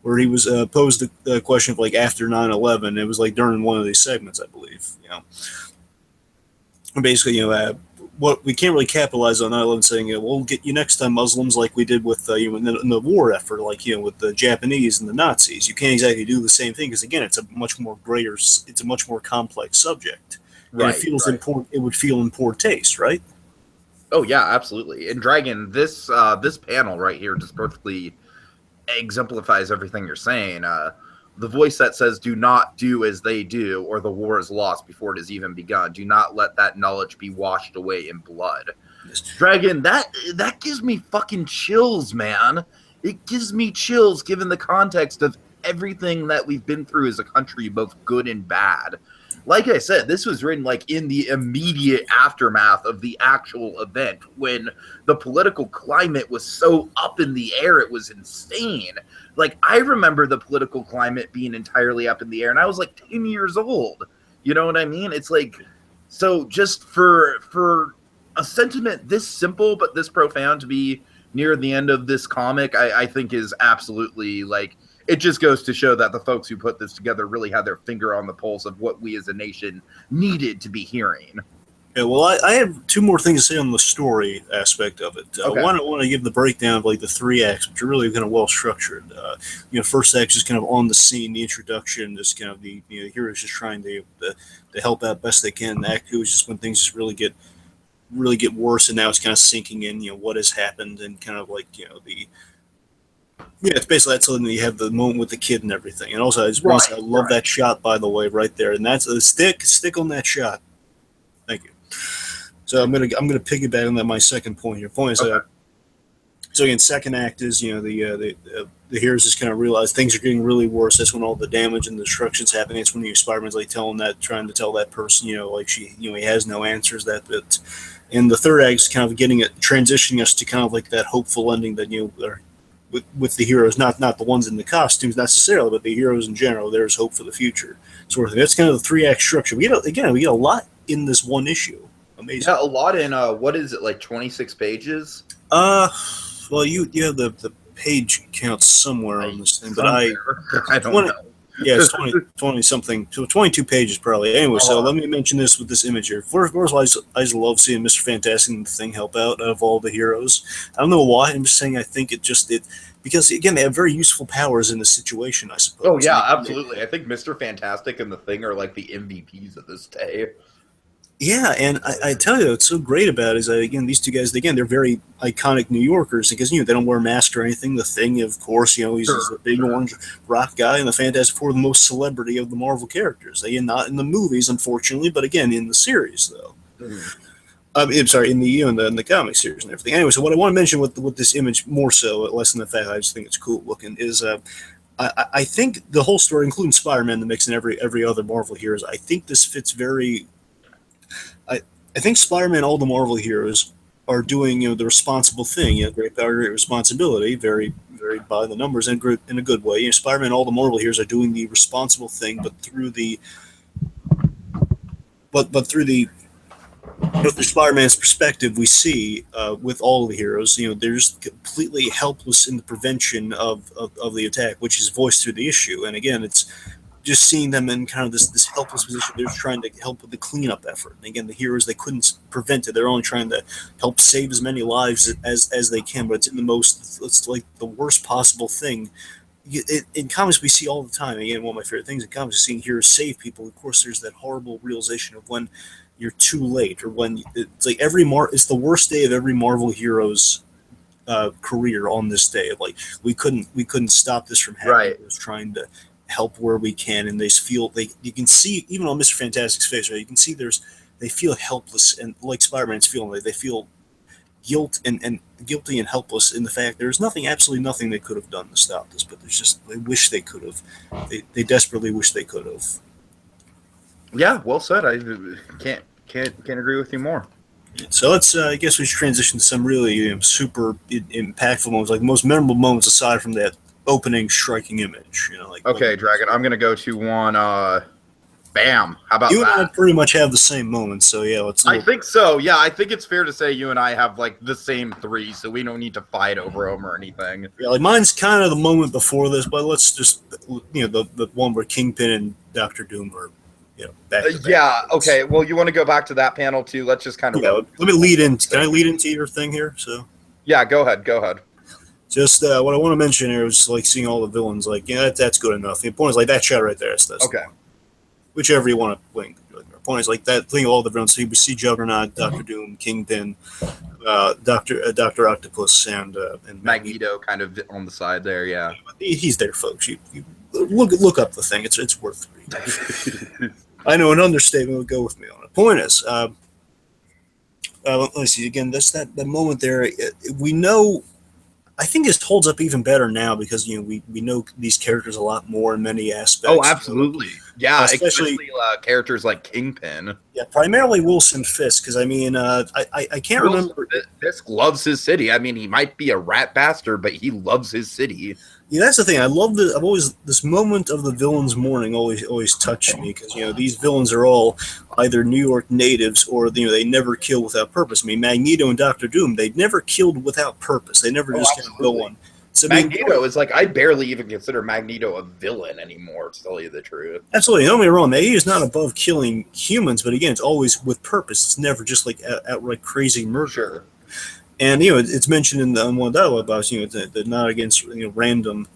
where he was posed the question of like after 9/11. It was like during one of these segments, I believe. Basically, what we can't really capitalize on 9/11 saying, we'll get you next time, Muslims, like we did with in the war effort, like with the Japanese and the Nazis. You can't exactly do the same thing because again, it's a much more complex subject. Right. And it feels important. It would feel in poor taste, right? Oh yeah, absolutely. And Dragon, this panel right here just perfectly exemplifies everything you're saying. The voice that says, "Do not do as they do, or the war is lost before it has even begun. Do not let that knowledge be washed away in blood." Yes. Dragon, that gives me fucking chills, man. it gives me chills given the context of everything that we've been through as a country, both good and bad. Like I said, this was written like in the immediate aftermath of the actual event when the political climate was so up in the air, it was insane. Like, I remember the political climate being entirely up in the air, and I was like 10 years old. You know what I mean? It's like, so just for a sentiment this simple but this profound to be near the end of this comic, I think is absolutely like, it just goes to show that the folks who put this together really had their finger on the pulse of what we as a nation needed to be hearing. Yeah, well, I have two more things to say on the story aspect of it. Okay. One, I want to give the breakdown of like the three acts, which are really kind of well structured. First act is kind of on the scene, the introduction, just kind of the heroes just trying to help out best they can. Act two is just when things just really get worse, and now it's kind of sinking in, what has happened, and kind of like the it's basically that's when you have the moment with the kid and everything. And also, I love that shot, by the way, right there, and that's a stick on that shot. Thank you. So I'm gonna piggyback on that. My second point here. Point is, so again, second act is the heroes just kind of realize things are getting really worse. That's when all the damage and the destruction's happening. It's when the Spider-Man's like trying to tell that person, he has no answers. That bit, and the third act is kind of transitioning us to kind of like that hopeful ending that with the heroes, not the ones in the costumes necessarily, but the heroes in general. There's hope for the future, sort of thing. That's kind of the three act structure. We get a lot in this one issue. Amazing. Yeah, a lot in what is it, like 26 pages? Well, you have the page count somewhere on this thing, but I don't know. Yeah, it's 20 something, 22 pages probably. Anyway, so let me mention this with this image here. First of all, I just love seeing Mr. Fantastic and the Thing help out of all the heroes. I don't know why. I'm just saying I think because again they have very useful powers in this situation, I suppose. Oh yeah, absolutely. I think Mr. Fantastic and the Thing are like the MVPs of this day. Yeah, and I tell you, what's so great about it is that, again, these two guys, again, they're very iconic New Yorkers because, they don't wear masks or anything. The Thing, of course, he's a big orange rock guy, and the Fantastic Four, the most celebrity of the Marvel characters. They are not in the movies, unfortunately, but again, in the series, though. Mm-hmm. I'm sorry, in the comic series and everything. Anyway, so what I want to mention with this image more so, less than the fact I just think it's cool looking, is I think the whole story, including Spider-Man, the mix, and every other Marvel heroes, I think this fits very... I think Spider-Man, all the Marvel heroes are doing, the responsible thing. Great power, great responsibility, very, very by the numbers, and in a good way. Spider-Man, all the Marvel heroes are doing the responsible thing, but through Spider-Man's perspective, we see with all the heroes, they're just completely helpless in the prevention of the attack, which is voiced through the issue. And again, it's just seeing them in kind of this helpless position. They're trying to help with the cleanup effort. And again, the heroes, they couldn't prevent it. They're only trying to help save as many lives as they can, but it's like the worst possible thing. In comics, we see all the time. Again, one of my favorite things in comics is seeing heroes save people. Of course, there's that horrible realization of when you're too late, or when it's like it's the worst day of every Marvel hero's career on this day. Like we couldn't stop this from happening. Right. It was trying to help where we can, and you can see even on Mr. Fantastic's face, right? You can see they feel helpless, and like Spider-Man's feeling, like they feel guilty and helpless in the fact there's absolutely nothing they could have done to stop this, but they wish they could have. They desperately wish they could have. Yeah, well said. I can't agree with you more. So let's, I guess we should transition to some really super impactful moments, like the most memorable moments aside from that opening striking image. Okay, Dragon, I'm going to go to one, bam. How about you that? and I pretty much have the same moments, so yeah, I think so. Yeah, I think it's fair to say you and I have, like, the same three, so we don't need to fight over them or anything. Yeah, like mine's kind of the moment before this, but let's just, the one where Kingpin and Doctor Doom are, back to back. Yeah, okay. Well, you want to go back to that panel, too? Let's just kind of... Yeah, let me lead in. Can I lead into your thing here? So. Yeah, go ahead. Just what I want to mention here is like seeing all the villains. Like, that's good enough. The point is like that shot right there. That's okay. Whichever you want to link. The point is like that thing. All the villains. So you see Juggernaut, Doctor Doom, Kingpin, Doctor Octopus, and Magneto, kind of on the side there. Yeah, he's there, folks. You look up the thing. It's worth reading. I know an understatement will go with me on it. Point is, let's see again. That's that moment there. We know. I think this holds up even better now because we know these characters a lot more in many Oh, aspects. absolutely. Yeah, Especially especially characters like Kingpin. yeah, primarily Wilson Fisk because I can't Wilson remember. Fisk loves his city. I mean, he might be a rat bastard, but he loves his city. Yeah, that's the thing. I love the. I've always this moment of the villain's mourning always touched me because these villains are all either New York natives or they never kill without purpose. I mean, Magneto and Doctor Doom, they never killed without purpose. They never Oh, just kind of go absolutely. on. So I mean, Magneto is like, I barely even consider Magneto a villain anymore, to tell you the truth. absolutely, don't get me wrong. Magneto is not above killing humans, but again, it's always with purpose. It's never just like outright crazy murder. Sure. And it's mentioned in the one dialogue box, the not against random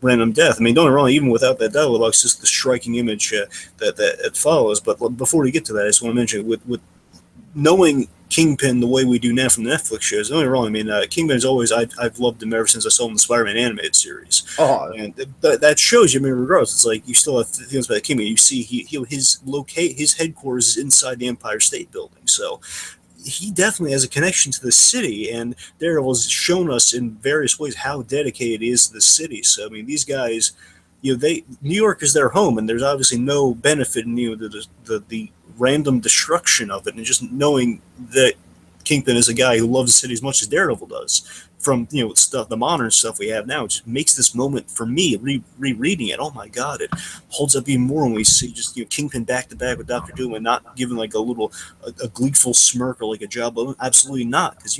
death. I mean, don't get me wrong, even without that dialogue box, just the striking image that it follows. But before we get to that, I just want to mention with knowing Kingpin the way we do now from the Netflix shows. Don't get me wrong. I mean, Kingpin is always I've loved him ever since I saw him in the Spider-Man animated series. Oh, And that shows you. I mean, regardless, it's like you still have feelings about Kingpin. You see, his headquarters is inside the Empire State Building, so he definitely has a connection to the city, and Daredevil has shown us in various ways how dedicated he is to the city. So I mean, these guys, New York is their home, and there's obviously no benefit in the random destruction of it, and just knowing that Kingpin is a guy who loves the city as much as Daredevil does. From stuff, the modern stuff we have now, it just makes this moment for me rereading it. Oh my god, it holds up even more when we see just Kingpin back to back with Doctor Doom and not giving like a gleeful smirk or like a job. Absolutely not, because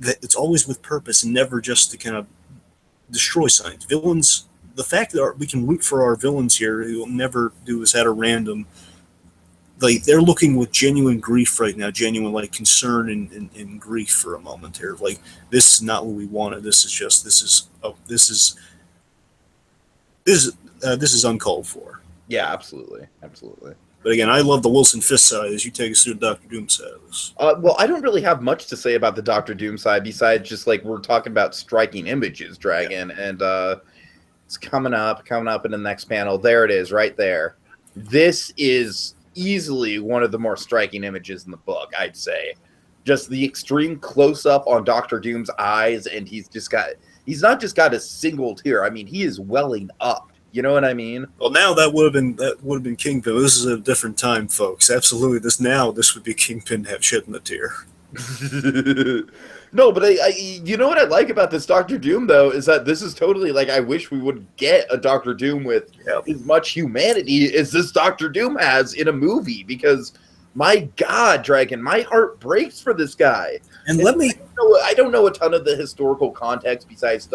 it's always with purpose and never just to kind of destroy something. Villains, the fact that we can root for our villains here who will never do this at a random. Like they're looking with genuine grief right now, genuine like concern and grief for a moment here. Like this is not what we wanted. This is uncalled for. yeah, absolutely, absolutely. But again, I love the Wilson Fisk side as you take us through the Doctor Doom side of this. Well, I don't really have much to say about the Doctor Doom side besides just like we're talking about striking images, Dragon, and it's coming up in the next panel. There it is, right there. This is easily one of the more striking images in the book, I'd say. Just the extreme close-up on Doctor Doom's eyes, and he's not just got a single tear. I mean, he is welling up. You know what I mean? Well, now that would have been Kingpin. This is a different time, folks. Absolutely, this would be Kingpin have shedding a tear. No, but I you know what I like about this Doctor Doom though is that this is totally like I wish we would get a Doctor Doom with as much humanity as this Doctor Doom has in a movie, because my God, Dragon, my heart breaks for this guy. And I don't know a ton of the historical context besides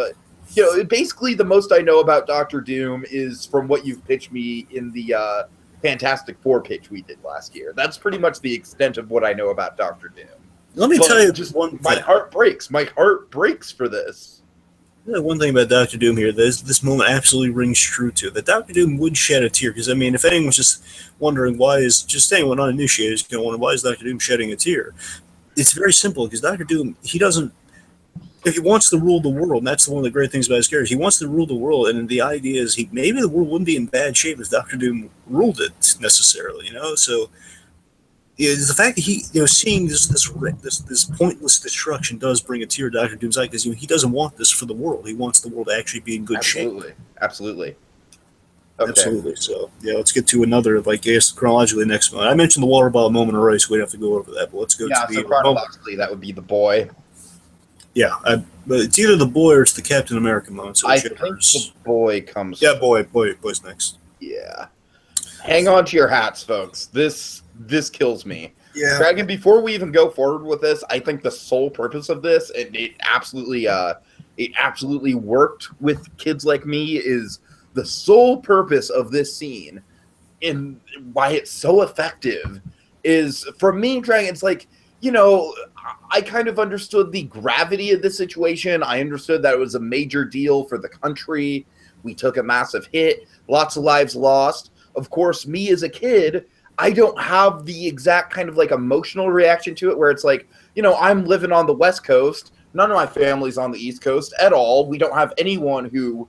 basically the most I know about Doctor Doom is from what you've pitched me in the Fantastic Four pitch we did last year. That's pretty much the extent of what I know about Doctor Doom. Let me tell you just one thing. My heart breaks. My heart breaks for this. One thing about Doctor Doom here, this moment absolutely rings true to that Doctor Doom would shed a tear, because I mean, if anyone's just wondering anyone uninitiated is going to wonder why is Doctor Doom shedding a tear, it's very simple, because Doctor Doom, if he wants to rule the world, and that's one of the great things about his character, he wants to rule the world, and the idea is maybe the world wouldn't be in bad shape if Doctor Doom ruled it necessarily, so. Is the fact that he, seeing this pointless destruction does bring a tear to Doctor Doom's eye, because he doesn't want this for the world. He wants the world to actually be in good shape. Absolutely. Okay. Absolutely. So let's get to another, chronologically next one. I mentioned the water bottle moment already, so we don't have to go over that. But let's go to the chronologically, that would be the boy. Yeah, but it's either the boy or it's the Captain America moment. So I think the boy comes. Yeah, boy's next. Yeah. Hang on to your hats, folks. This kills me. Yeah. Dragon, before we even go forward with this, I think the sole purpose of this, and it absolutely worked with kids like me, is the sole purpose of this scene and why it's so effective is, for me, Dragon, it's like, I kind of understood the gravity of the situation. I understood that it was a major deal for the country. We took a massive hit, lots of lives lost. Of course, me as a kid, I don't have the exact kind of emotional reaction to it where it's like, I'm living on the West Coast. None of my family's on the East Coast at all. We don't have anyone who,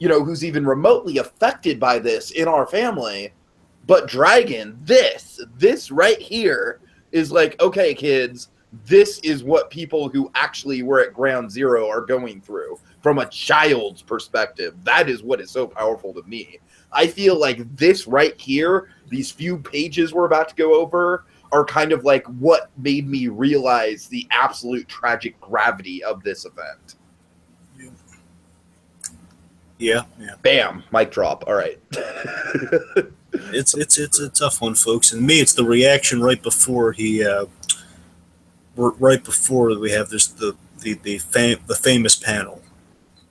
who's even remotely affected by this in our family. But Dragon, this right here is like, okay, kids, this is what people who actually were at ground zero are going through from a child's perspective. That is what is so powerful to me. I feel like this right here, these few pages we're about to go over, are kind of like what made me realize the absolute tragic gravity of this event. Yeah. Bam, mic drop. All right. It's a tough one, folks. And me, it's the reaction right before right before we have this the famous panel.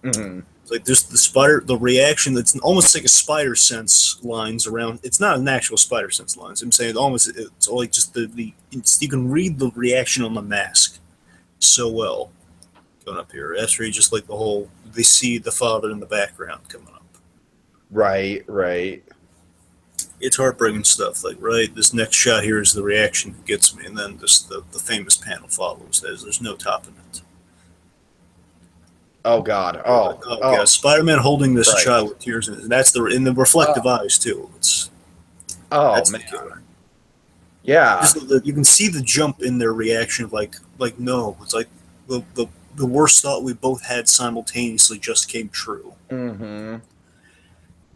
Mm-hmm. It's like there's the reaction that's almost like a spider sense lines around. It's not an actual spider sense lines. I'm saying it's like just you can read the reaction on the mask so well going up here. After just like they see the father in the background coming up. Right. It's heartbreaking stuff. Like, right, this next shot here is the reaction that gets me, and then the famous panel follows. There's no topping it. Oh God! Yeah, Spider-Man holding this Right. child with tears in it. And that's in the reflective eyes too. That's man, the killer. yeah. You can see the jump in their reaction of like no. It's like the worst thought we both had simultaneously just came true. Mm-hmm.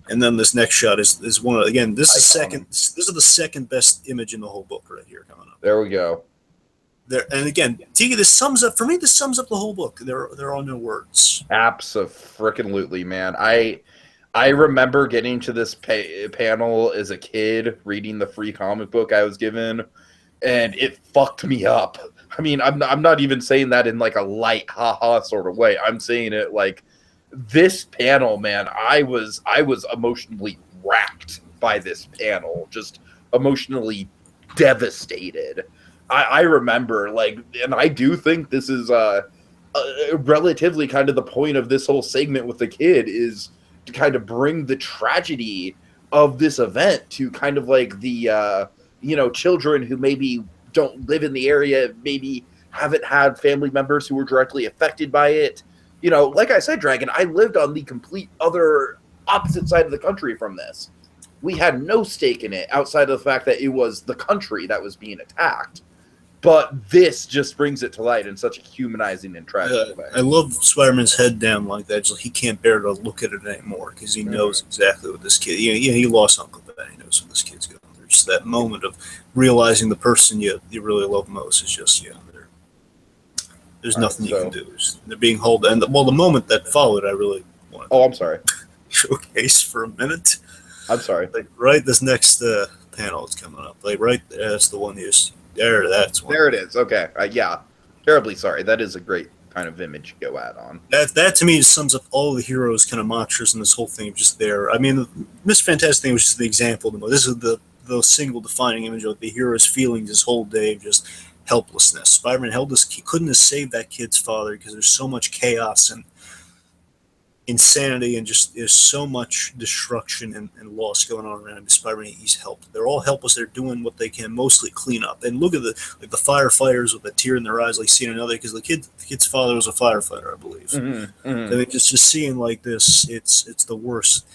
And then this next shot is one of, again, this is Iconic. this is the second best image in the whole book right here coming up. There we go. There, and again, Tiki, this sums up the whole book. There are no words. Abso-freaking-lutely, man. I remember getting to this panel as a kid, reading the free comic book I was given, and it fucked me up. I mean, I'm not even saying that in like a light haha sort of way. I'm saying it like this panel, man. I was emotionally racked by this panel, just emotionally devastated. I remember, like, and I do think this is relatively kind of the point of this whole segment with the kid is to kind of bring the tragedy of this event to kind of like the children who maybe don't live in the area, maybe haven't had family members who were directly affected by it. You know, like I said, Dragon, I lived on the complete other opposite side of the country from this. We had no stake in it outside of the fact that it was the country that was being attacked. But this just brings it to light in such a humanizing and tragic way. I love Spider-Man's head down like that. Just, he can't bear to look at it anymore because he knows exactly what this kid. He lost Uncle Ben. He knows what this kid's going through. Just that moment of realizing the person you really love most is just there's nothing you can do. They're being held. And the moment that followed, I really wanted. Oh, I'm sorry. Showcase for a minute. I'm sorry. Like right, this next panel is coming up. Like right, that's the one you just. That's one. There it is. Okay. Yeah. Terribly sorry. That is a great kind of image to go at on. That to me sums up all the heroes' kind of mantras and this whole thing just there. I mean, Miss Fantastic thing was just the example. This is the single defining image of the hero's feelings this whole day of just helplessness. Spider-Man he couldn't have saved that kid's father because there's so much chaos and insanity and just there's so much destruction and loss going on around him. Spider-Man, he's helped. They're all helpless. They're doing what they can, mostly clean up. And look at the firefighters with a tear in their eyes, like seeing another, because the kid's father was a firefighter, I believe. Mm-hmm, mm-hmm. I mean, just seeing like this, it's the worst,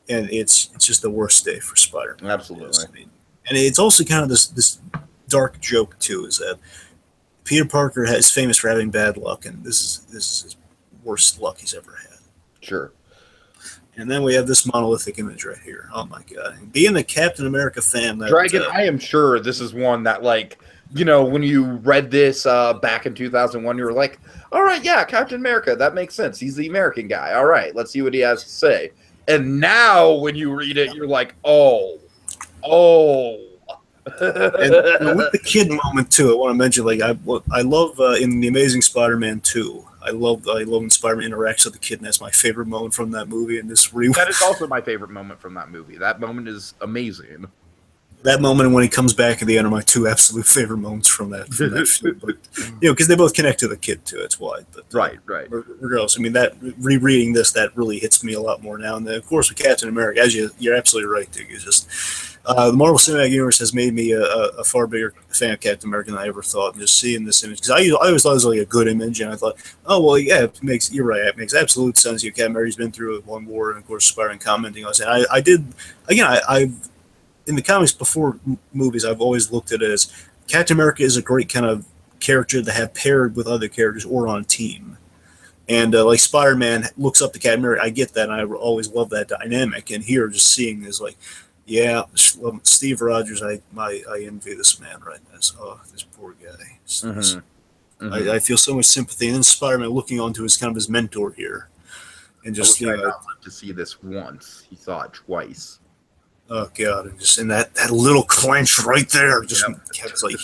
and it's just the worst day for Spider-Man. Absolutely. I mean, and it's also kind of this dark joke too, is that Peter Parker is famous for having bad luck, and this is his worst luck he's ever had. Sure. And then we have this monolithic image right here. Oh my god! And being a Captain America fan, Dragon, I am sure this is one that, like, when you read this back in 2001, you were like, all right, yeah, Captain America, that makes sense. He's the American guy. All right, let's see what he has to say. And now when you read it, you're like, oh. And with the kid moment too, I want to mention, like, I love in the Amazing Spider-Man 2. I love when Spider-Man interacts with the kid, and that's my favorite moment from that movie. And that is also my favorite moment from that movie. That moment is amazing. That moment when he comes back at the end are my two absolute favorite moments from that film. But, because they both connect to the kid too. That's why. But, right. Regardless, I mean, that rereading this, that really hits me a lot more now. And then, of course, with Captain America, you're absolutely right, Dig. It's just the Marvel Cinematic Universe has made me a far bigger fan of Captain America than I ever thought. And just seeing this image, because I always thought it was like a good image, and I thought, oh well, yeah, you're right. It makes absolute sense. Captain America's been through one war, and of course, Spider-Man commenting on it. I did again. I in the comics before movies, I've always looked at it as Captain America is a great kind of character to have paired with other characters or on a team. And like Spider-Man looks up to Captain America, I get that, and I always love that dynamic. And here, just seeing is like, yeah, Steve Rogers, I envy this man right now. Oh, this poor guy. I feel so much sympathy. And then Spider-Man looking onto his kind of his mentor here, and I just wish I had not lived to see this once. He saw it twice. oh god, and just in that little clench right there, just Cap's like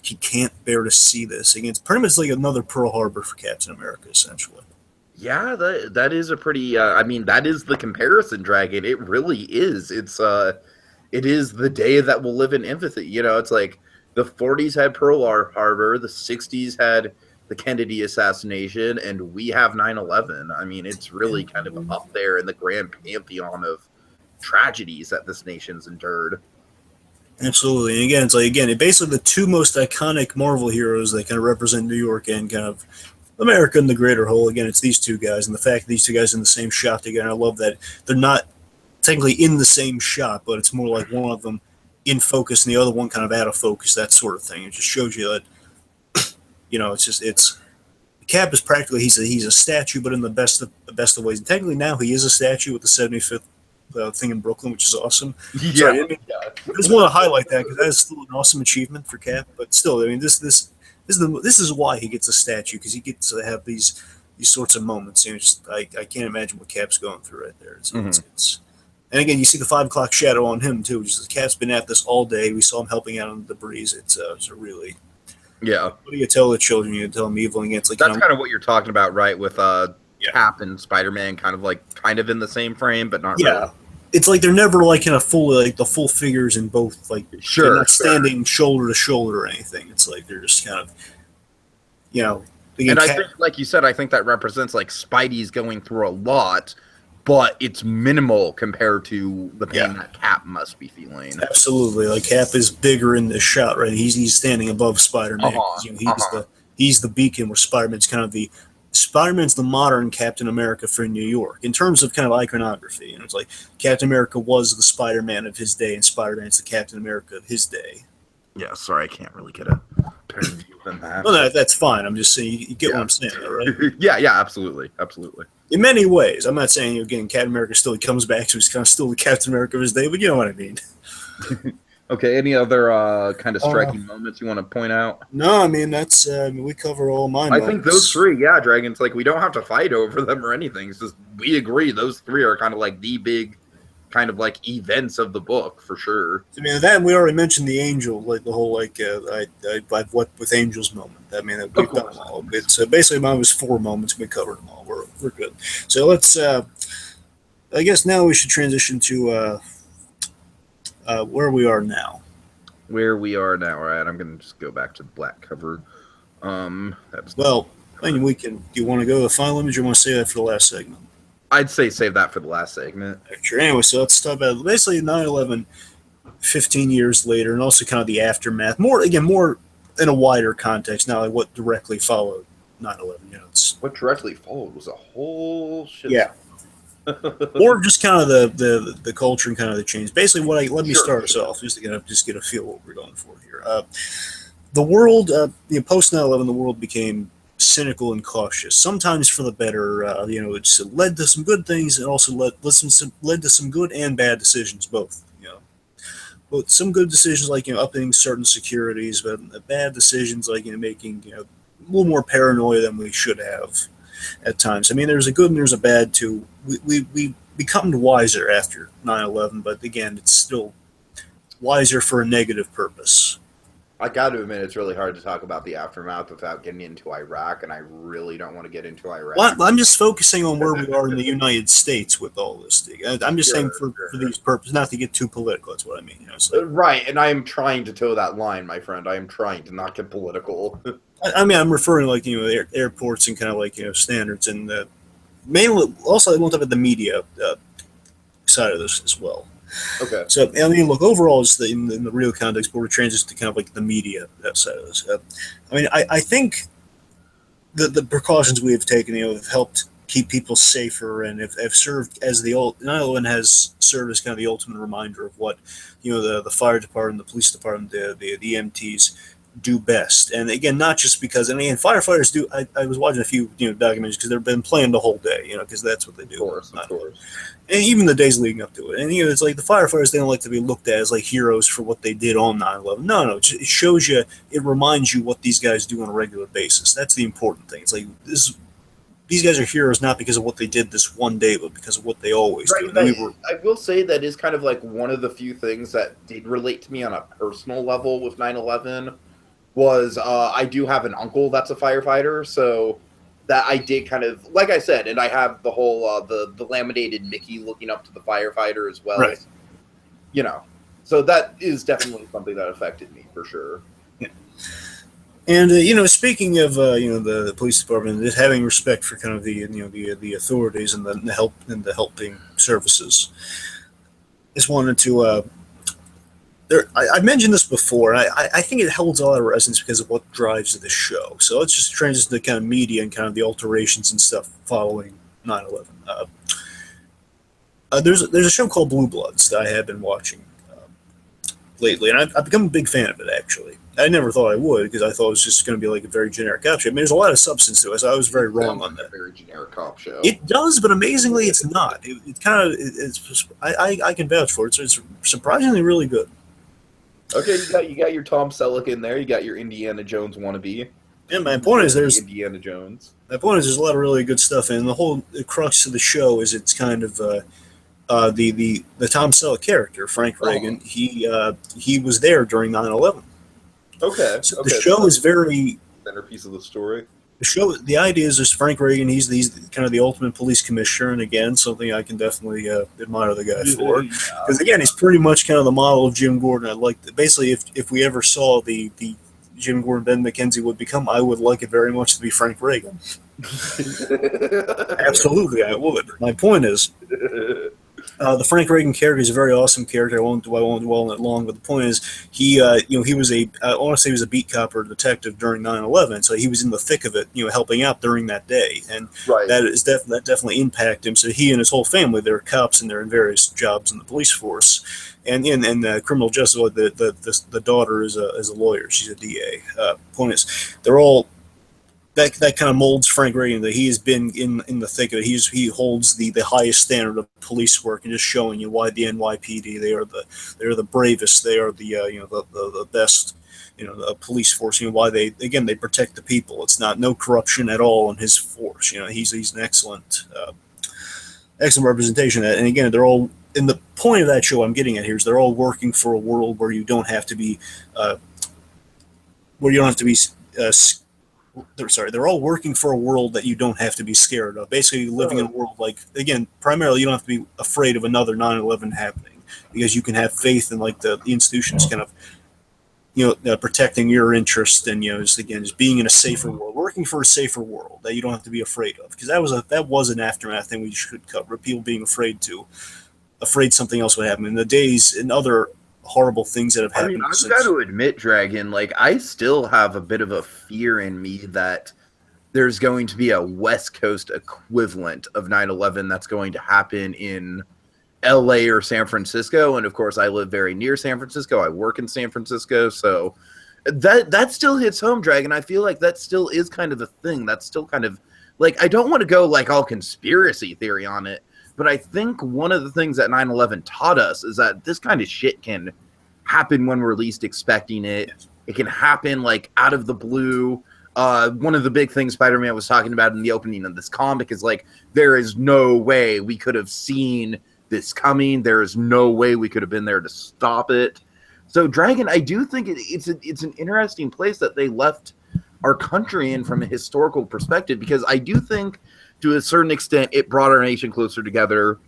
he can't bear to see this against pretty much like another Pearl Harbor for Captain America, essentially. Yeah, that is a pretty. I mean, that is the comparison, Dragon. It really is. It is the day that will live in empathy. You know, it's like the 40s had Pearl Harbor, the 60s had the Kennedy assassination, and we have 9/11. I mean, it's really kind of up there in the grand pantheon of tragedies that this nation's endured. Absolutely. And again, it's like basically the two most iconic Marvel heroes that kind of represent New York and kind of America in the greater whole. Again, it's these two guys, and the fact that these two guys are in the same shot together. I love that they're not technically in the same shot, but it's more like one of them in focus and the other one kind of out of focus, that sort of thing. It just shows you that it's Cap is practically he's a statue, but in the best of ways. And technically now he is a statue with the 75th thing in Brooklyn, which is awesome. Yeah, so, I just want to highlight that because that is still an awesome achievement for Cap. But still, I mean, this is why he gets a statue, because he gets to have these sorts of moments. I can't imagine what Cap's going through right there. It's and again, you see the 5 o'clock shadow on him too. Just Cap's been at this all day. We saw him helping out on the debris. It's a really What do you tell the children? You tell them evil against like that's kind of what you're talking about, right? With Cap and Spider-Man, kind of in the same frame, but not really. It's like they're never like in a full like the full figures in both like they're not standing shoulder to shoulder or anything. It's like they're just kind of and I think, like you said, I think that represents like Spidey's going through a lot, but it's minimal compared to the pain that Cap must be feeling. Absolutely, like Cap is bigger in this shot, right? He's standing above Spider-Man. He's the beacon where Spider-Man's kind of Spider-Man's the modern Captain America for New York in terms of kind of iconography. It's like Captain America was the Spider-Man of his day, and Spider-Man's the Captain America of his day. Yeah, sorry, I can't really get a better view than that. No, that's fine. I'm just saying you get what I'm saying, right? yeah, absolutely. In many ways, I'm not saying again Captain America still comes back, so he's kind of still the Captain America of his day, but you know what I mean. Okay, any other kind of striking moments you want to point out? No, I mean that's we cover all mine. I think those three, Dragons. Like we don't have to fight over them or anything. It's just we agree those three are kind of like the big, kind of like events of the book for sure. I mean that we already mentioned the angel, like the whole like I've what with Angel's moment. I mean we've done them all. It's basically mine was 4 moments. We covered them all. We're good. So let's. I guess now we should transition to. Where we are now. All right, I'm going to just go back to the black cover. I mean, we can. Do you want to go to the final image, or you want to save that for the last segment? I'd say save that for the last segment. Sure. Anyway, so let's talk about basically 9/11, 15 years later, and also kind of the aftermath. More in a wider context, not like what directly followed 9/11. What directly followed was a whole shit. Yeah. Or just kind of the culture and kind of the change. Basically, let me start us off just to get a feel of what we're going for here. The world, post 9/11, the world became cynical and cautious. Sometimes for the better. It's led to some good things and also led to some good and bad decisions, both. But some good decisions like upping certain securities, but bad decisions like making a little more paranoia than we should have. At times, I mean, there's a good and there's a bad too. We become wiser after 9/11, but again, it's still wiser for a negative purpose. I got to admit, it's really hard to talk about the aftermath without getting into Iraq, and I really don't want to get into Iraq. Well, I'm just focusing on where we are in the United States with all this. I'm just saying for these purposes, not to get too political. That's what I mean. Right, and I am trying to toe that line, my friend. I am trying to not get political. I mean, I'm referring to airports and kind of like standards, and mainly also I want to talk about the media side of this as well. Okay. So I mean, look, overall, just in the real context, but we're transitioning to kind of like the media side of this. I mean, I think the precautions we have taken, have helped keep people safer and have served as 9/11 has served as kind of the ultimate reminder of what the fire department, the police department, the EMTs do best. And again, not just because, and again, firefighters do. I was watching a few documentaries because they've been playing the whole day, because that's what they do. Of course. And even the days leading up to it. And it's like the firefighters, they don't like to be looked at as like heroes for what they did on 9/11. No, it shows you, it reminds you what these guys do on a regular basis. That's the important thing. It's like these guys are heroes not because of what they did this one day, but because of what they always do. I will say that is kind of like one of the few things that did relate to me on a personal level with 9/11 was I do have an uncle that's a firefighter, so that I did kind of, like I said, and I have the whole the laminated Mickey looking up to the firefighter as well. Right. So that is definitely something that affected me for sure. Yeah. And speaking of the police department, just having respect for kind of the authorities and the helping services, just wanted to. I mentioned this before. I think it holds a lot of resonance because of what drives this show. So let's just transition to kind of media and kind of the alterations and stuff following 9/11. There's a show called Blue Bloods that I have been watching lately, and I've become a big fan of it, actually. I never thought I would, because I thought it was just going to be like a very generic cop show. I mean, there's a lot of substance to it, so I was very wrong on that. A very generic cop show. It does, but amazingly, it's not. It kind of, I can vouch for it. It's surprisingly really good. Okay, you got your Tom Selleck in there. You got your Indiana Jones wannabe. And my point is, Indiana Jones. My point is, there's a lot of really good stuff, and the crux of the show is it's kind of the Tom Selleck character, Frank Reagan. He was there during 9/11. Okay. So the show is very centerpiece of the story. The idea is just Frank Reagan. He's kind of the ultimate police commissioner, and again, something I can definitely admire the guy for, because again, he's pretty much kind of the model of Jim Gordon. I'd like basically if we ever saw the Jim Gordon Ben McKenzie would become, I would like it very much to be Frank Reagan. Absolutely, I would. My point is, the Frank Reagan character is a very awesome character. I won't dwell on it long, but the point is, he was I want to say he was a beat cop or a detective during 9/11, so he was in the thick of it, helping out during that day, and that definitely impacted him. So he and his whole family, they're cops and they're in various jobs in the police force, and in criminal justice, the daughter is a lawyer. She's a DA. Point is, they're all. That kind of molds Frank Reagan, that he has been in the thick of it. He holds the highest standard of police work, and just showing you why the NYPD, they are the bravest, they are the best, the police force. Why they protect the people. It's no corruption at all in his force. He's an excellent representation of that. And again, they're all, and the point of that show I'm getting at here is they're all working for a world where you don't have to be they're all working for a world that you don't have to be scared of. Basically, living in a world primarily you don't have to be afraid of another 9/11 happening, because you can have faith in the institutions kind of, protecting your interest, and just being in a safer world, working for a safer world that you don't have to be afraid of. Because that was an aftermath thing we should cover. People being afraid something else would happen in the days and other horrible things that have happened. I mean, I've got to admit, Dragon, I still have a bit of a fear in me that there's going to be a West Coast equivalent of 9/11 that's going to happen in LA or San Francisco. And of course, I live very near San Francisco. I work in San Francisco. So that still hits home, Dragon. I feel like that still is kind of the thing. That's still kind of I don't want to go all conspiracy theory on it, but I think one of the things that 9/11 taught us is that this kind of shit can happen when we're least expecting it. It can happen out of the blue. One of the big things Spider-Man was talking about in the opening of this comic is there is no way we could have seen this coming. There is no way we could have been there to stop it. So, Dragon, I do think it's an interesting place that they left our country in from a historical perspective, because I do think to a certain extent it brought our nation closer together.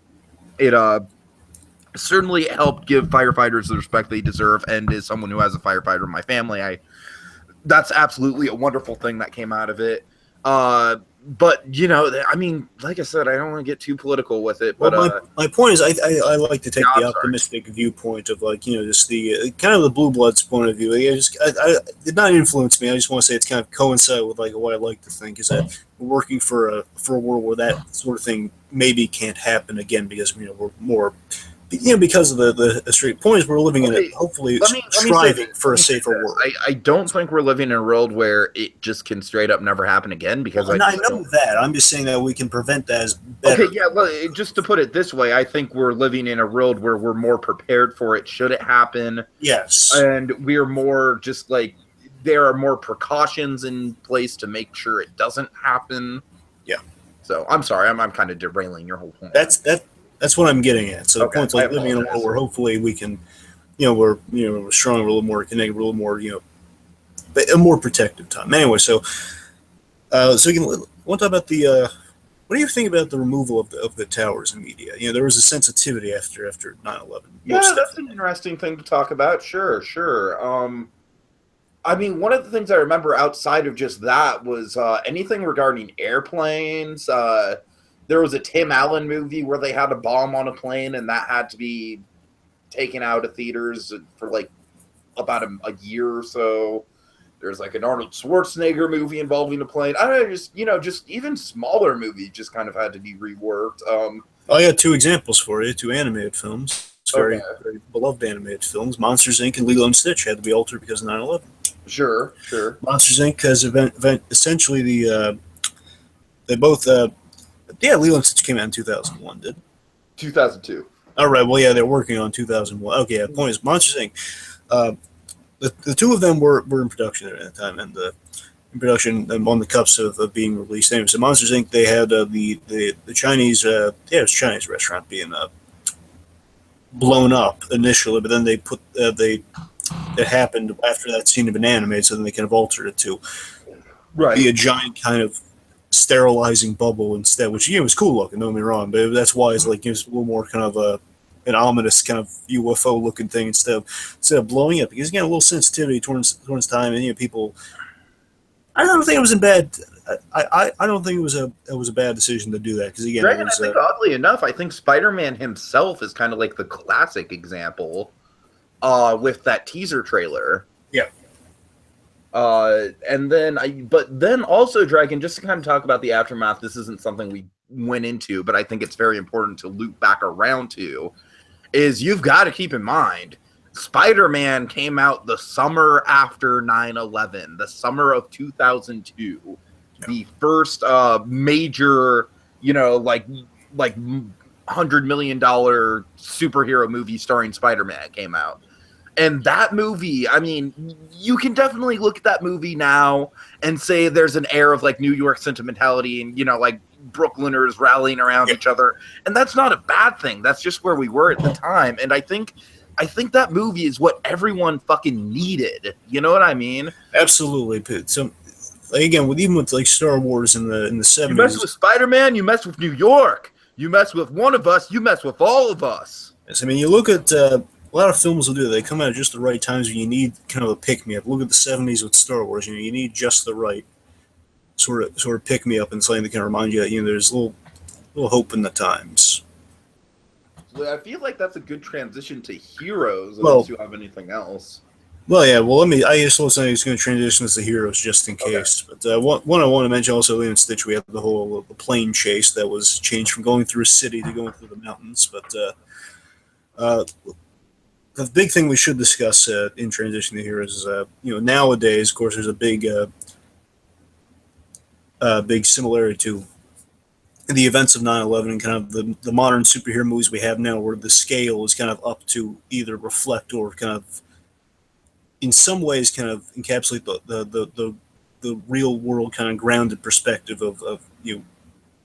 It certainly helped give firefighters the respect they deserve, and as someone who has a firefighter in my family, that's absolutely a wonderful thing that came out of it. But I mean, like I said, I don't want to get too political with it. But my point is, I like to take the optimistic viewpoint of just the kind of the Blue Bloods point of view. I did not influence me. I just want to say it's kind of coincide with what I like to think is that we're working for a world where that sort of thing maybe can't happen again, because we're more because of the straight point is we're living in Okay, a hopefully let me say striving this. for Let a me say safer this. world. I don't think we're living in a world where it just can straight up never happen again because Well, I and I just know don't. that. I'm just saying that we can prevent that as Okay, better. yeah, well, just to put it this way, I think we're living in a world where we're more prepared for it should it happen, Yes. and we're more just like there are more precautions in place to make sure it doesn't happen. Yeah. So I'm sorry, I'm kind of derailing your whole point. That's what I'm getting at. So the Okay, point's I like living in a world apologize. where hopefully we can, we're stronger, we're a little more connected, we're a little more, but a more protective time. Anyway, so we can want to talk about the. What do you think about the removal of the towers in media? There was a sensitivity after 9/11. Yeah, Most that's an definitely. interesting thing to talk about. Sure, sure. I mean, one of the things I remember outside of just that was anything regarding airplanes. There was a Tim Allen movie where they had a bomb on a plane, and that had to be taken out of theaters for like about a year or so. There's like an Arnold Schwarzenegger movie involving a plane. I don't know, just even smaller movies just kind of had to be reworked. I got two examples for you. Two animated films. It's Okay, very beloved animated films. Monsters Inc. and Lilo and Stitch had to be altered because of 9/11. sure, sure. Monsters Inc. has essentially they both Lilo and Stitch came out in 2001. Did 2002. all right. Well, yeah, they're working on 2001. Okay, yeah, the point is Monsters Inc. Uh, the two of them were in production at the time, and in production on the cups of being released. Anyway, so Monsters Inc. They had the Chinese it was a Chinese restaurant being blown up initially, but then they put they it happened after that scene had been animated, so then they kind of altered it to Right. be a giant kind of sterilizing bubble instead, which was cool looking. Don't get me wrong, but that's why it's like gives a little more kind of an ominous kind of UFO looking thing instead of blowing up because again a little sensitivity towards time and people. I don't think it was a bad. I don't think it was a bad decision to do that because again it Dragon, I was think oddly enough, I think Spider-Man himself is kind of like the classic example with that teaser trailer. yeah. And then but then also Dragon, just to kind of talk about the aftermath, this isn't something we went into, but I think it's very important to loop back around to, is you've got to keep in mind Spider-Man came out the summer after 9/11, the summer of 2002. Yeah. The first major, like $100 million superhero movie starring Spider-Man came out. And that movie, I mean, you can definitely look at that movie now and say there's an air of like New York sentimentality and, like Brooklyners rallying around each other. And that's not a bad thing. That's just where we were at the time. And I think that movie is what everyone fucking needed. You know what I mean? Absolutely. So again, even with like Star Wars in the You mess '70s. with Spider-Man, you mess with New York. You mess with one of us, you mess with all of us. Yes, I mean, you look at a lot of films will do that. They come out at just the right times when you need kind of a pick me up. Look at the '70s with Star Wars. You need just the right sort of pick me up and something that can remind you that there's a little hope in the times. So I feel like that's a good transition to heroes, Well, unless you have anything else. well, yeah. Well, I just was saying it's going to transition to heroes just in case. Okay. But one I want to mention also in Stitch, we have the whole the plane chase that was changed from going through a city to going through the mountains. But uh, the big thing we should discuss in transition to heroes is nowadays, of course, there's a big similarity to the events of 9/11 and kind of the modern superhero movies we have now, where the scale is kind of up to either reflect or kind of in some ways kind of encapsulate the real world kind of grounded perspective of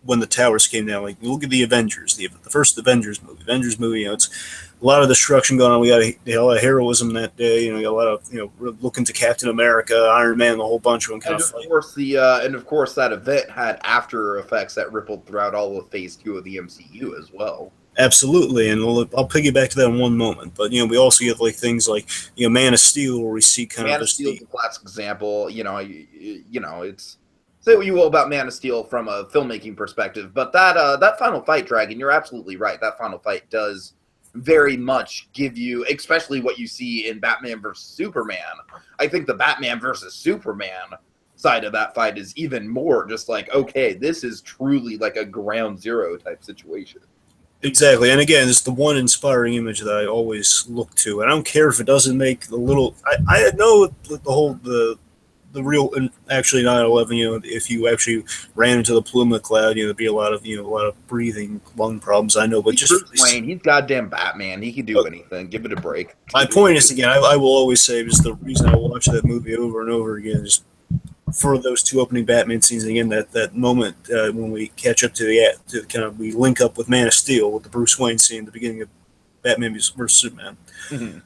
when the towers came down. Like look at the Avengers, the first Avengers movie. It's a lot of destruction going on. We got a lot of heroism that day. We got a lot of looking to Captain America, Iron Man, the whole bunch of them kind And of of fight. course, that event had after effects that rippled throughout all of Phase 2 of the MCU as well. Absolutely, and I'll piggyback to that in one moment. But we also get like things like Man of Steel, where we see kind of Man of this Steel is a classic example. It's say what you will about Man of Steel from a filmmaking perspective, but that final fight, Dragon, you're absolutely right. That final fight does very much give you, especially what you see in Batman versus Superman. I think the Batman versus Superman side of that fight is even more just like, okay, this is truly like a ground zero type situation. Exactly, and again, it's the one inspiring image that I always look to. And I don't care if it doesn't make the little. I know the whole the real and actually 9/11. If you actually ran into the plume of cloud, there'd be a lot of a lot of breathing lung problems. I know, but He's just Bruce Wayne. He's goddamn Batman. He can do anything. Give it a break. my point is again, I will always say is the reason I watch that movie over and over again is for those two opening Batman scenes. And again, that moment when we catch up to to kind of we link up with Man of Steel with the Bruce Wayne scene at the beginning of Batman vs Superman. Mm-hmm.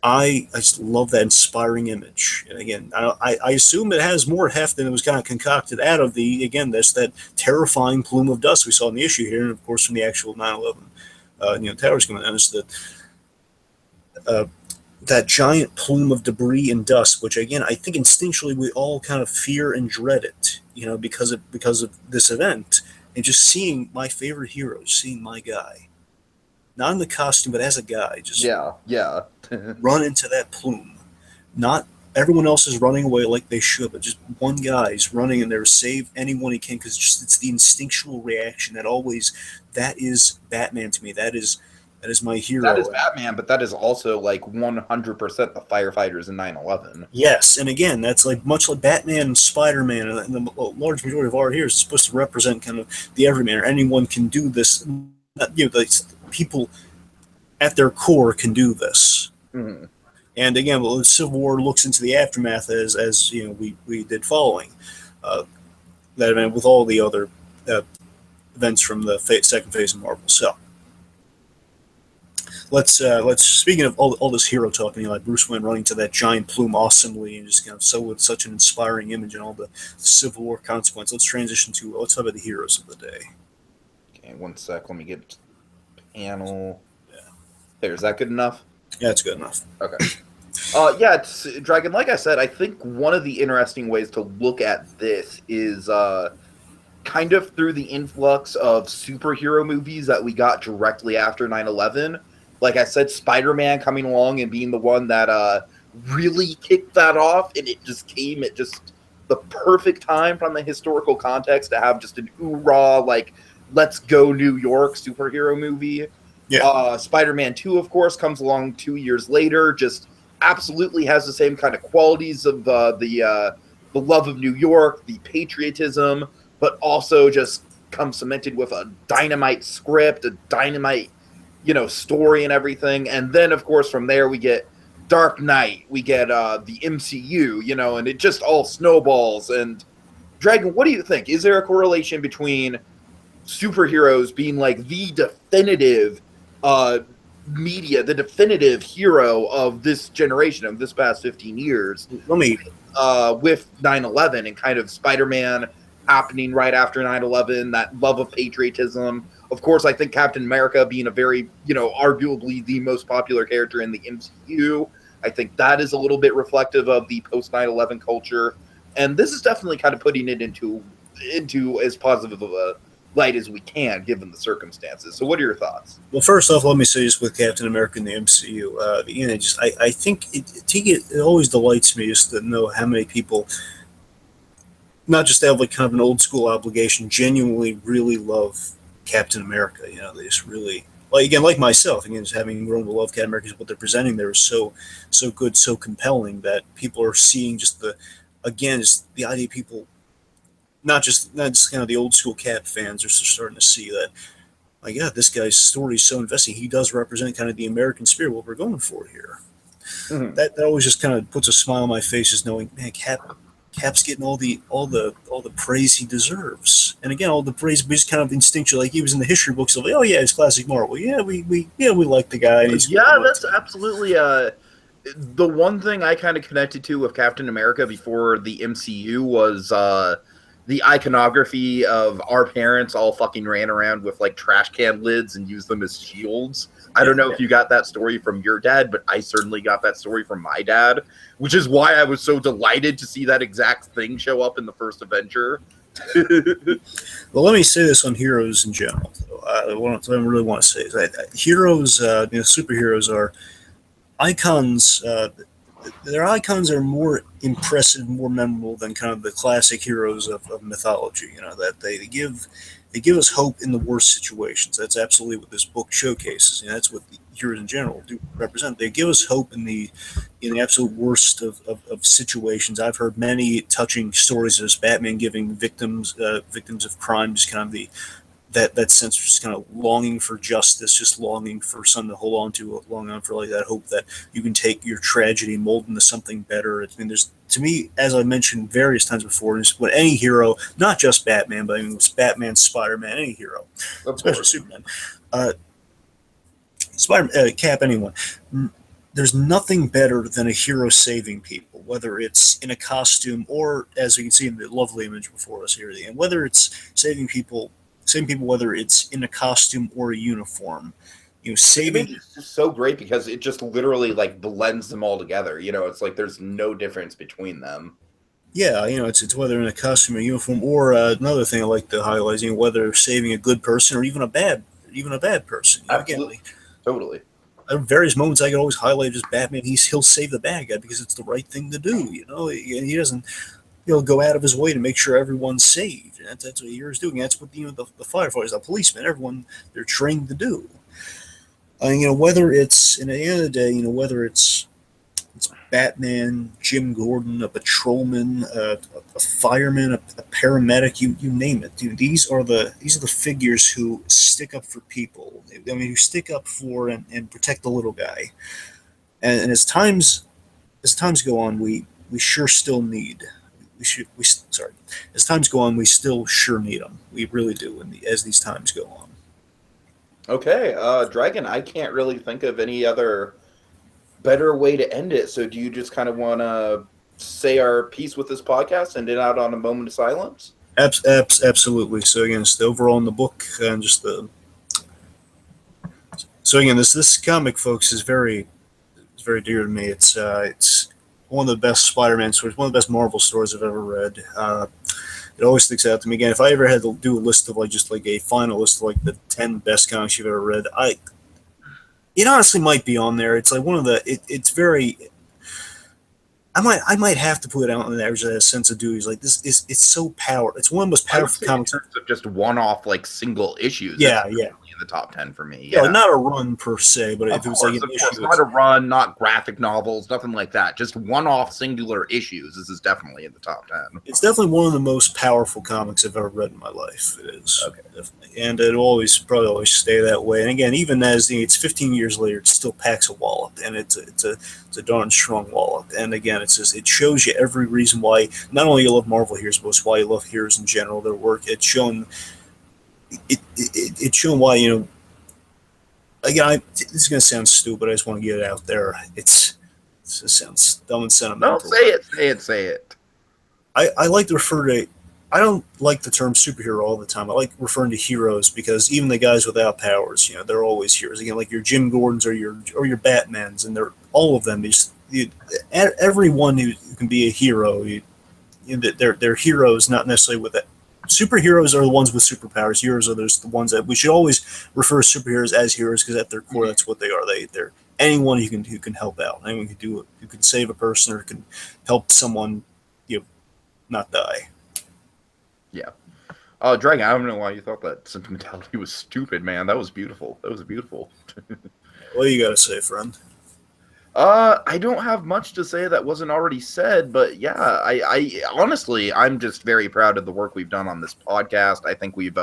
I just love that inspiring image. And again, I assume it has more heft than it was kind of concocted out of that's that terrifying plume of dust we saw in the issue here, and of course from the actual 9/11 towers coming down. It's uh, that giant plume of debris and dust, which again I think instinctually we all kind of fear and dread it, because of this event, and just seeing my favorite hero, seeing my guy, not in the costume but as a guy, just Yeah. run into that plume. Not everyone else is running away like they should, but just one guy is running in there to save anyone he can because it's the instinctual reaction that is Batman to me. That is my That hero. is Batman, but that is also like 100% the firefighters in 9/11. Yes, and again, that's like much like Batman and Spider-Man, and the large majority of art here is supposed to represent kind of the everyman, or anyone can do this. Like people at their core can do this. Mm-hmm. And again, well, the Civil War looks into the aftermath as we did following that event with all the other uh, events from the second phase of Marvel. So let's speaking of all this hero talking, like Bruce Wayne running to that giant plume awesomely and just so with such an inspiring image and all the Civil War consequence. Let's transition to let's talk about the heroes of the day. Okay, one sec. Let me get panel. Yeah. There, is that good enough? Yeah, that's good enough. Okay. Yeah, it's Dragon. Like I said, I think one of the interesting ways to look at this is kind of through the influx of superhero movies that we got directly after 9/11. Like I said, Spider-Man coming along and being the one that really kicked that off, and it just came at just the perfect time from the historical context to have just an hoorah, like, let's go New York superhero movie. Yeah. Spider-Man 2, of course, comes along 2 years later, just absolutely has the same kind of qualities of the love of New York, the patriotism, but also just comes cemented with a dynamite script, a dynamite, story and everything. And then, of course, from there we get Dark Knight, we get the MCU, and it just all snowballs. And Dragon, what do you think? Is there a correlation between superheroes being like the definitive media, the definitive hero of this generation, of this past 15 years, with 9/11 and kind of Spider-Man happening right after 9/11, that love of patriotism? Of course, I think Captain America being a very, arguably the most popular character in the MCU, I think that is a little bit reflective of the post 9/11 culture. And this is definitely kind of putting it into as positive of a light as we can, given the circumstances. So what are your thoughts? Well, first off, let me say just with Captain America and the MCU, I think it always delights me just to know how many people, not just have like kind of an old school obligation, genuinely really love Captain America. They just really like myself. Again, just having grown to love Captain America, what they're presenting there is so good, so compelling that people are seeing just just the idea of people. Not just kind of the old school Cap fans are starting to see that, like, yeah, this guy's story is so investing. He does represent kind of the American spirit, what we're going for here. Mm-hmm. That always just kind of puts a smile on my face, just knowing, man, Cap's getting all the praise he deserves. And again, all the praise, we just kind of instinctually, like he was in the history books of like, oh yeah, it's classic Marvel. Yeah, we like the guy. Yeah, that's absolutely the one thing I kind of connected to with Captain America before the MCU was the iconography of our parents all fucking ran around with like trash can lids and used them as shields. I don't know if you got that story from your dad, but I certainly got that story from my dad, which is why I was so delighted to see that exact thing show up in the first Avenger. Well, let me say this on heroes in general. What I really want to say is that heroes, superheroes are icons. Their icons are more impressive, more memorable than kind of the classic heroes of mythology. That they give They give us hope in the worst situations. That's absolutely what this book showcases, and that's what the heroes in general do represent. They give us hope in the absolute worst of situations. I've heard many touching stories of Batman giving victims of crime just kind of that sense of just kind of longing for justice, just longing for something to hold on to, longing on for like that hope that you can take your tragedy and mold into something better. I mean, there's to me, as I mentioned various times before, is when any hero, not just Batman, but I mean, it's Batman, Spider-Man, any hero, Of especially course. Superman, uh, Spider, Cap, anyone. There's nothing better than a hero saving people, whether it's in a costume or, as you can see in the lovely image before us here, and whether it's saving people, whether it's in a costume or a uniform. The image Saving. is just so great because it just literally like blends them all together. It's like there's no difference between them. Yeah, it's whether in a costume or uniform, or another thing I like to highlight, whether saving a good person or even a bad person. Again, Absolutely. Totally. at various moments I could always highlight just Batman. He'll save the bad guy because it's the right thing to do. He doesn't go out of his way to make sure everyone's saved. And that's what heroes doing. That's what the firefighters, the policemen, everyone they're trained to do. Whether it's in the end of the day, whether it's Batman, Jim Gordon, a patrolman, a fireman, a paramedic, you name it. These are the figures who stick up for people. I mean, who stick up for and protect the little guy. And as times go on, we sure still need. We should we sorry. As times go on, we still sure need them. We really do. As these times go on. Okay, Dragon, I can't really think of any other better way to end it. So do you just kind of want to say our piece with this podcast and end out on a moment of silence? Absolutely. So again, it's the overall in the book and just the. So again, this comic, folks, is very dear to me. It's one of the best Spider-Man stories, one of the best Marvel stories I've ever read. It always sticks out to me. Again, if I ever had to do a list of just like a final list of like the 10 best comics you've ever read, it honestly might be on there. It's like one of the. It's very. I might have to put it out on the average that has a sense of duty. Like this is it's so powerful. It's one of the most I would powerful say in comics. terms of just one-off like single issues, it's Yeah, yeah. definitely in the top 10 for me. Yeah, Yeah. like not a run per se, but if Of it was like course, an of course. issue, Not a run, not graphic novels, nothing like that. Just one-off singular issues. This is definitely in the top 10. it's definitely one of the most powerful comics I've ever read in my life. It is Okay. definitely, and it'll always probably always stay that way. And again, even as it's 15 years later, it still packs a wallop, and it's a darn strong wallop. And again, it shows you every reason why not only you love Marvel heroes, but it's why you love heroes in general. Their work. It's shown why again. This is gonna sound stupid. I just want to get it out there. It sounds dumb and No, sentimental. say it, say it, say it. I like to refer to. I don't like the term superhero all the time. I like referring to heroes because even the guys without powers, they're always heroes. Again, like your Jim Gordons or your Batmans, and they're all of them. Everyone who can be a hero. They're heroes, not necessarily with it. Superheroes are the ones with superpowers. Heroes are the ones that we should always refer to superheroes as heroes because at their core, that's what they are. They're anyone who can help out. Anyone can do it. Who can save a person or can help someone, not die. Yeah. Dragon, I don't know why you thought that sentimentality was stupid, man. That was beautiful. That was beautiful. What do you got to say, friend? I don't have much to say that wasn't already said, but yeah, I honestly, I'm just very proud of the work we've done on this podcast. I think we've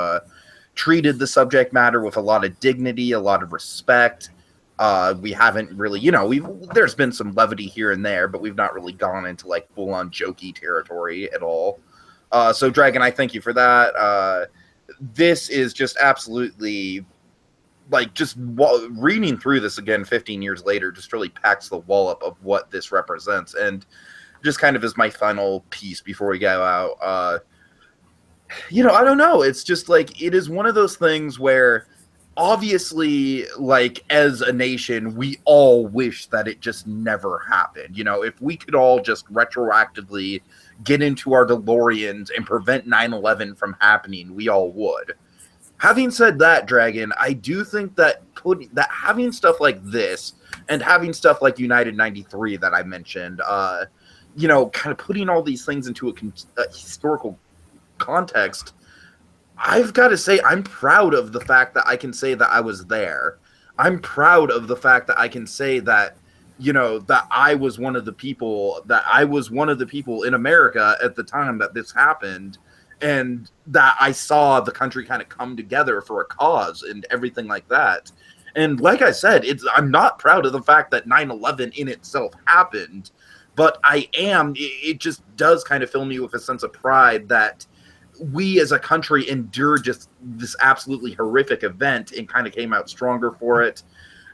treated the subject matter with a lot of dignity, a lot of respect. We haven't really, there's been some levity here and there, but we've not really gone into like full on jokey territory at all. So Dragon, I thank you for that. This is just absolutely like just reading through this again 15 years later just really packs the wallop of what this represents. And just kind of as my final piece before we go out, I don't know. It's just like, it is one of those things where obviously, like, as a nation, we all wish that it just never happened. If we could all just retroactively get into our DeLoreans and prevent 9/11 from happening, we all would. Having said that, Dragon, I do think that having stuff like this and having stuff like United 93 that I mentioned, kind of putting all these things into a historical context, I've got to say, I'm proud of the fact that I can say that I was there. I'm proud of the fact that I can say that, that I was one of the people, in America at the time that this happened, and that I saw the country kind of come together for a cause and everything like that. And like I said, I'm not proud of the fact that 9/11 in itself happened, but I am. It just does kind of fill me with a sense of pride that we as a country endured just this absolutely horrific event and kind of came out stronger for it.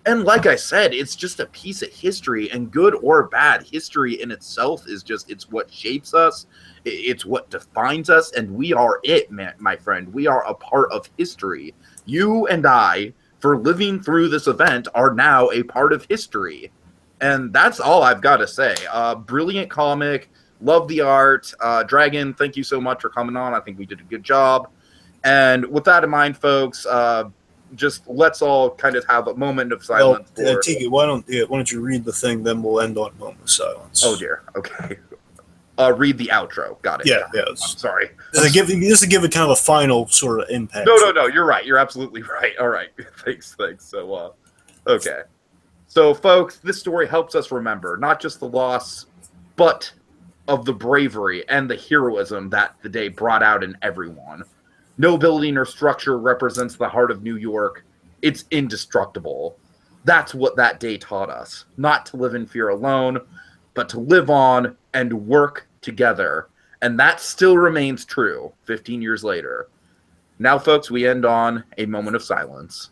And like I said, it's just a piece of history, and good or bad, history in itself is just, it's what shapes us. It's what defines us. And we are it, man, my friend. We are a part of history. You and I, for living through this event, are now a part of history. And that's all I've got to say. Brilliant comic. Love the art. Dragon, thank you so much for coming on. I think we did a good job. And with that in mind, folks, just let's all kind of have a moment of silence. Well, Tiki, why don't you read the thing, then we'll end on a moment of silence. Oh, dear. Okay. Read the outro. Got it. Yeah. I'm sorry. Just to give it kind of a final sort of impact. No. You're right. You're absolutely right. All right. Thanks. So, okay. So, folks, this story helps us remember not just the loss, but of the bravery and the heroism that the day brought out in everyone. No building or structure represents the heart of New York. It's indestructible. That's what that day taught us. Not to live in fear alone, but to live on and work together. And that still remains true 15 years later. Now, folks, we end on a moment of silence.